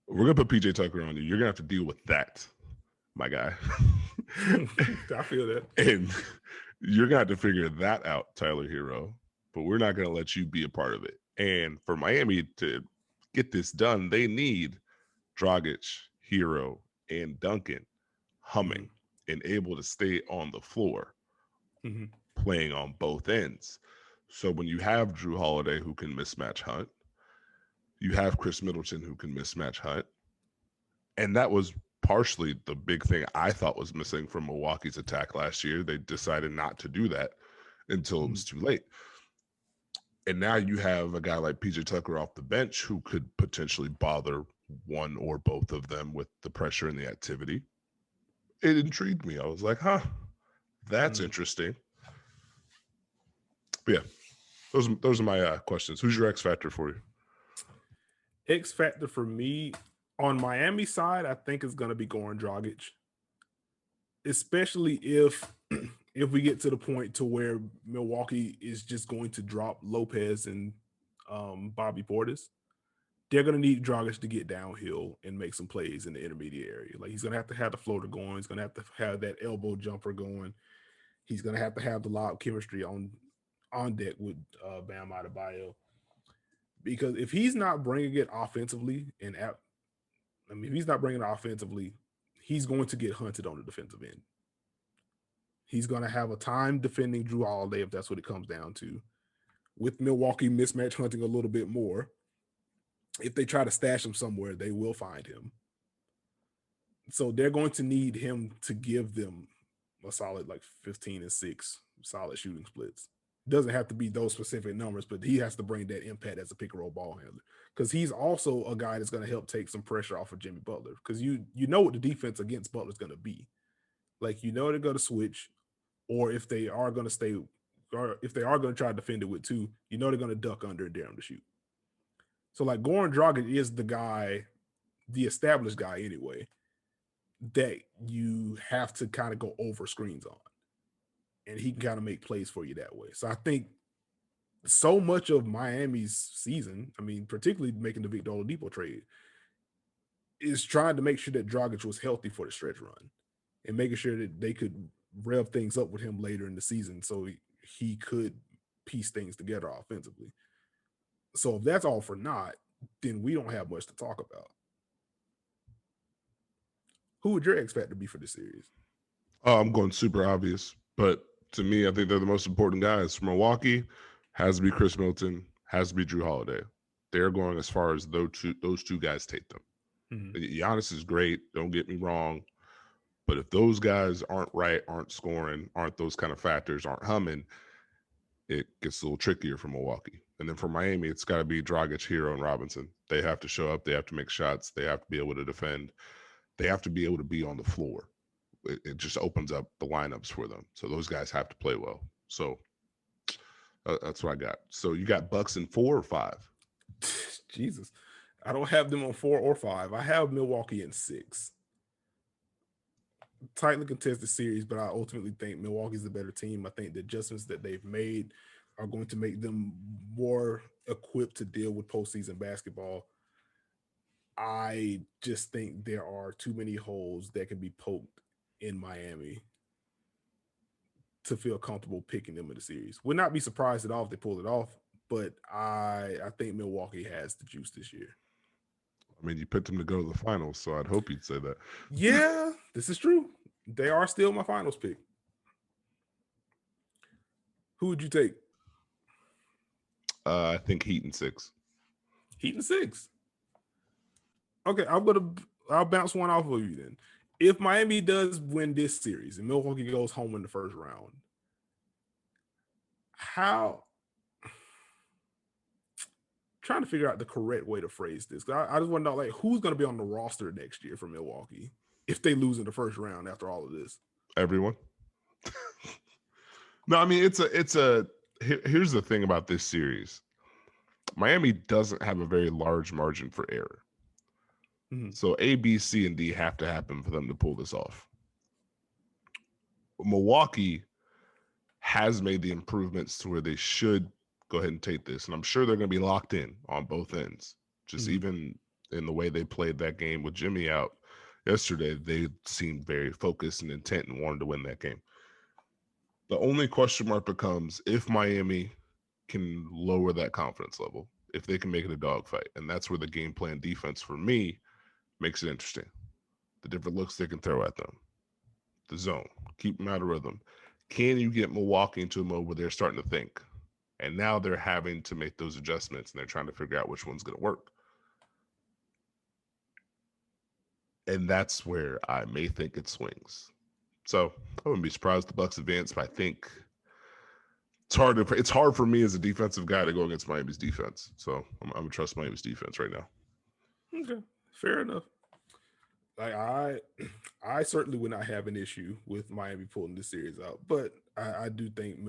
We're going to put PJ Tucker on you. You're going to have to deal with that, my guy. I feel that. And you're going to have to figure that out, Tyler Hero. But we're not going to let you be a part of it. And for Miami to get this done, they need Dragic, Hero, and Duncan humming and able to stay on the floor, Mm-hmm. playing on both ends. So when you have Drew Holiday who can mismatch Hunt, you have Chris Middleton who can mismatch Hunt. And that was partially the big thing I thought was missing from Milwaukee's attack last year. They decided not to do that until it was too late. And now you have a guy like PJ Tucker off the bench who could potentially bother one or both of them with the pressure and the activity. It intrigued me. I was like, huh, that's interesting. But yeah, those are my questions. Who's your X factor for you? X factor for me on Miami side, I think is going to be Goran Dragic, especially if if we get to the point to where Milwaukee is just going to drop Lopez and Bobby Portis. They're going to need Dragic to get downhill and make some plays in the intermediate area. Like he's going to have the floater going. He's going to have that elbow jumper going. He's going to have the lob chemistry on deck with Bam Adebayo. Because if he's not bringing it offensively, if he's not bringing it offensively, he's going to get hunted on the defensive end. He's going to have a time defending Drew Holiday if that's what it comes down to. With Milwaukee mismatch hunting a little bit more, if they try to stash him somewhere, they will find him. So they're going to need him to give them a solid like 15 and 6 solid shooting splits. Doesn't have to be those specific numbers, but he has to bring that impact as a pick and roll ball handler. Because he's also a guy that's going to help take some pressure off of Jimmy Butler. Because you know what the defense against Butler is going to be. Like you know they're going to switch, or if they are going to stay, or if they are going to try to defend it with two, you know they're going to duck under and dare him to shoot. So like Goran Dragic is the guy, the established guy anyway, that you have to kind of go over screens on. And he can kind of make plays for you that way. So I think so much of Miami's season, I mean, particularly making the Victor Oladipo trade, is trying to make sure that Dragic was healthy for the stretch run and making sure that they could rev things up with him later in the season so he could piece things together offensively. So if that's all for naught, then we don't have much to talk about. Who would your X factor be for this series? Oh, I'm going super obvious, but to me, I think they're the most important guys. For Milwaukee, has to be Chris Middleton, has to be Drew Holiday. They're going as far as those two guys take them. Giannis is great, don't get me wrong, but if those guys aren't right, aren't scoring, aren't those kind of factors, aren't humming, it gets a little trickier for Milwaukee. And then for Miami, it's got to be Dragic, Hero, and Robinson. They have to show up. They have to make shots. They have to be able to defend. They have to be able to be on the floor. It just opens up the lineups for them. So those guys have to play well. So that's what I got. So you got Bucks in 4 or 5? Jesus. I don't have them on 4 or 5. I have Milwaukee in 6. tightly contested series, but I ultimately think Milwaukee's the better team. I think the adjustments that they've made are going to make them more equipped to deal with postseason basketball. I just think there are too many holes that can be poked in Miami to feel comfortable picking them in the series. Would not be surprised at all if they pulled it off, but I think Milwaukee has the juice this year. I mean, you picked them to go to the finals, so I'd hope you'd say that. Yeah, this is true. They are still my finals pick. Who would you take? I think Heat in 6. Heat in 6. Okay, I'll bounce one off of you then. If Miami does win this series and Milwaukee goes home in the first round, how trying to figure out the correct way to phrase this. I just want to know like who's going to be on the roster next year for Milwaukee if they lose in the first round after all of this. Everyone. No, I mean here's the thing about this series. Miami doesn't have a very large margin for error. Mm-hmm. So A, B, C, and D have to happen for them to pull this off. Milwaukee has made the improvements to where they should go ahead and take this. And I'm sure they're going to be locked in on both ends. Just even in the way they played that game with Jimmy out yesterday, they seemed very focused and intent and wanted to win that game. The only question mark becomes if Miami can lower that confidence level, if they can make it a dogfight. And that's where the game plan defense for me makes it interesting. The different looks they can throw at them. The zone. Keep them out of rhythm. Can you get Milwaukee into a mode where they're starting to think? And now they're having to make those adjustments and they're trying to figure out which one's going to work. And that's where I may think it swings. So I wouldn't be surprised the Bucks advance, but I think it's hard for me as a defensive guy to go against Miami's defense. So I'm going to trust Miami's defense right now. Okay, fair enough. Like I certainly would not have an issue with Miami pulling this series out, but I do think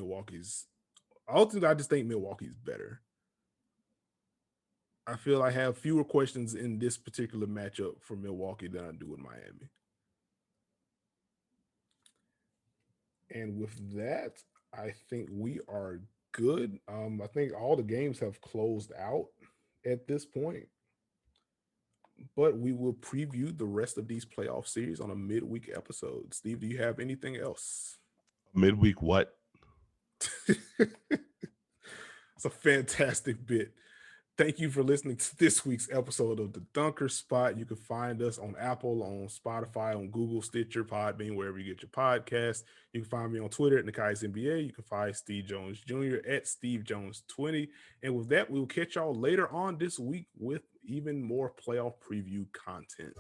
ultimately I just think Milwaukee's better. I feel I have fewer questions in this particular matchup for Milwaukee than I do with Miami. And with that, I think we are good. I think all the games have closed out at this point. But we will preview the rest of these playoff series on a midweek episode. Steve, do you have anything else? Midweek what? It's a fantastic bit. Thank you for listening to this week's episode of The Dunker Spot. You can find us on Apple, on Spotify, on Google, Stitcher, Podbean, wherever you get your podcasts. You can find me on Twitter at Nekias NBA. You can find Steve Jones Jr. at Steve Jones 20. And with that, we'll catch y'all later on this week with even more playoff preview content.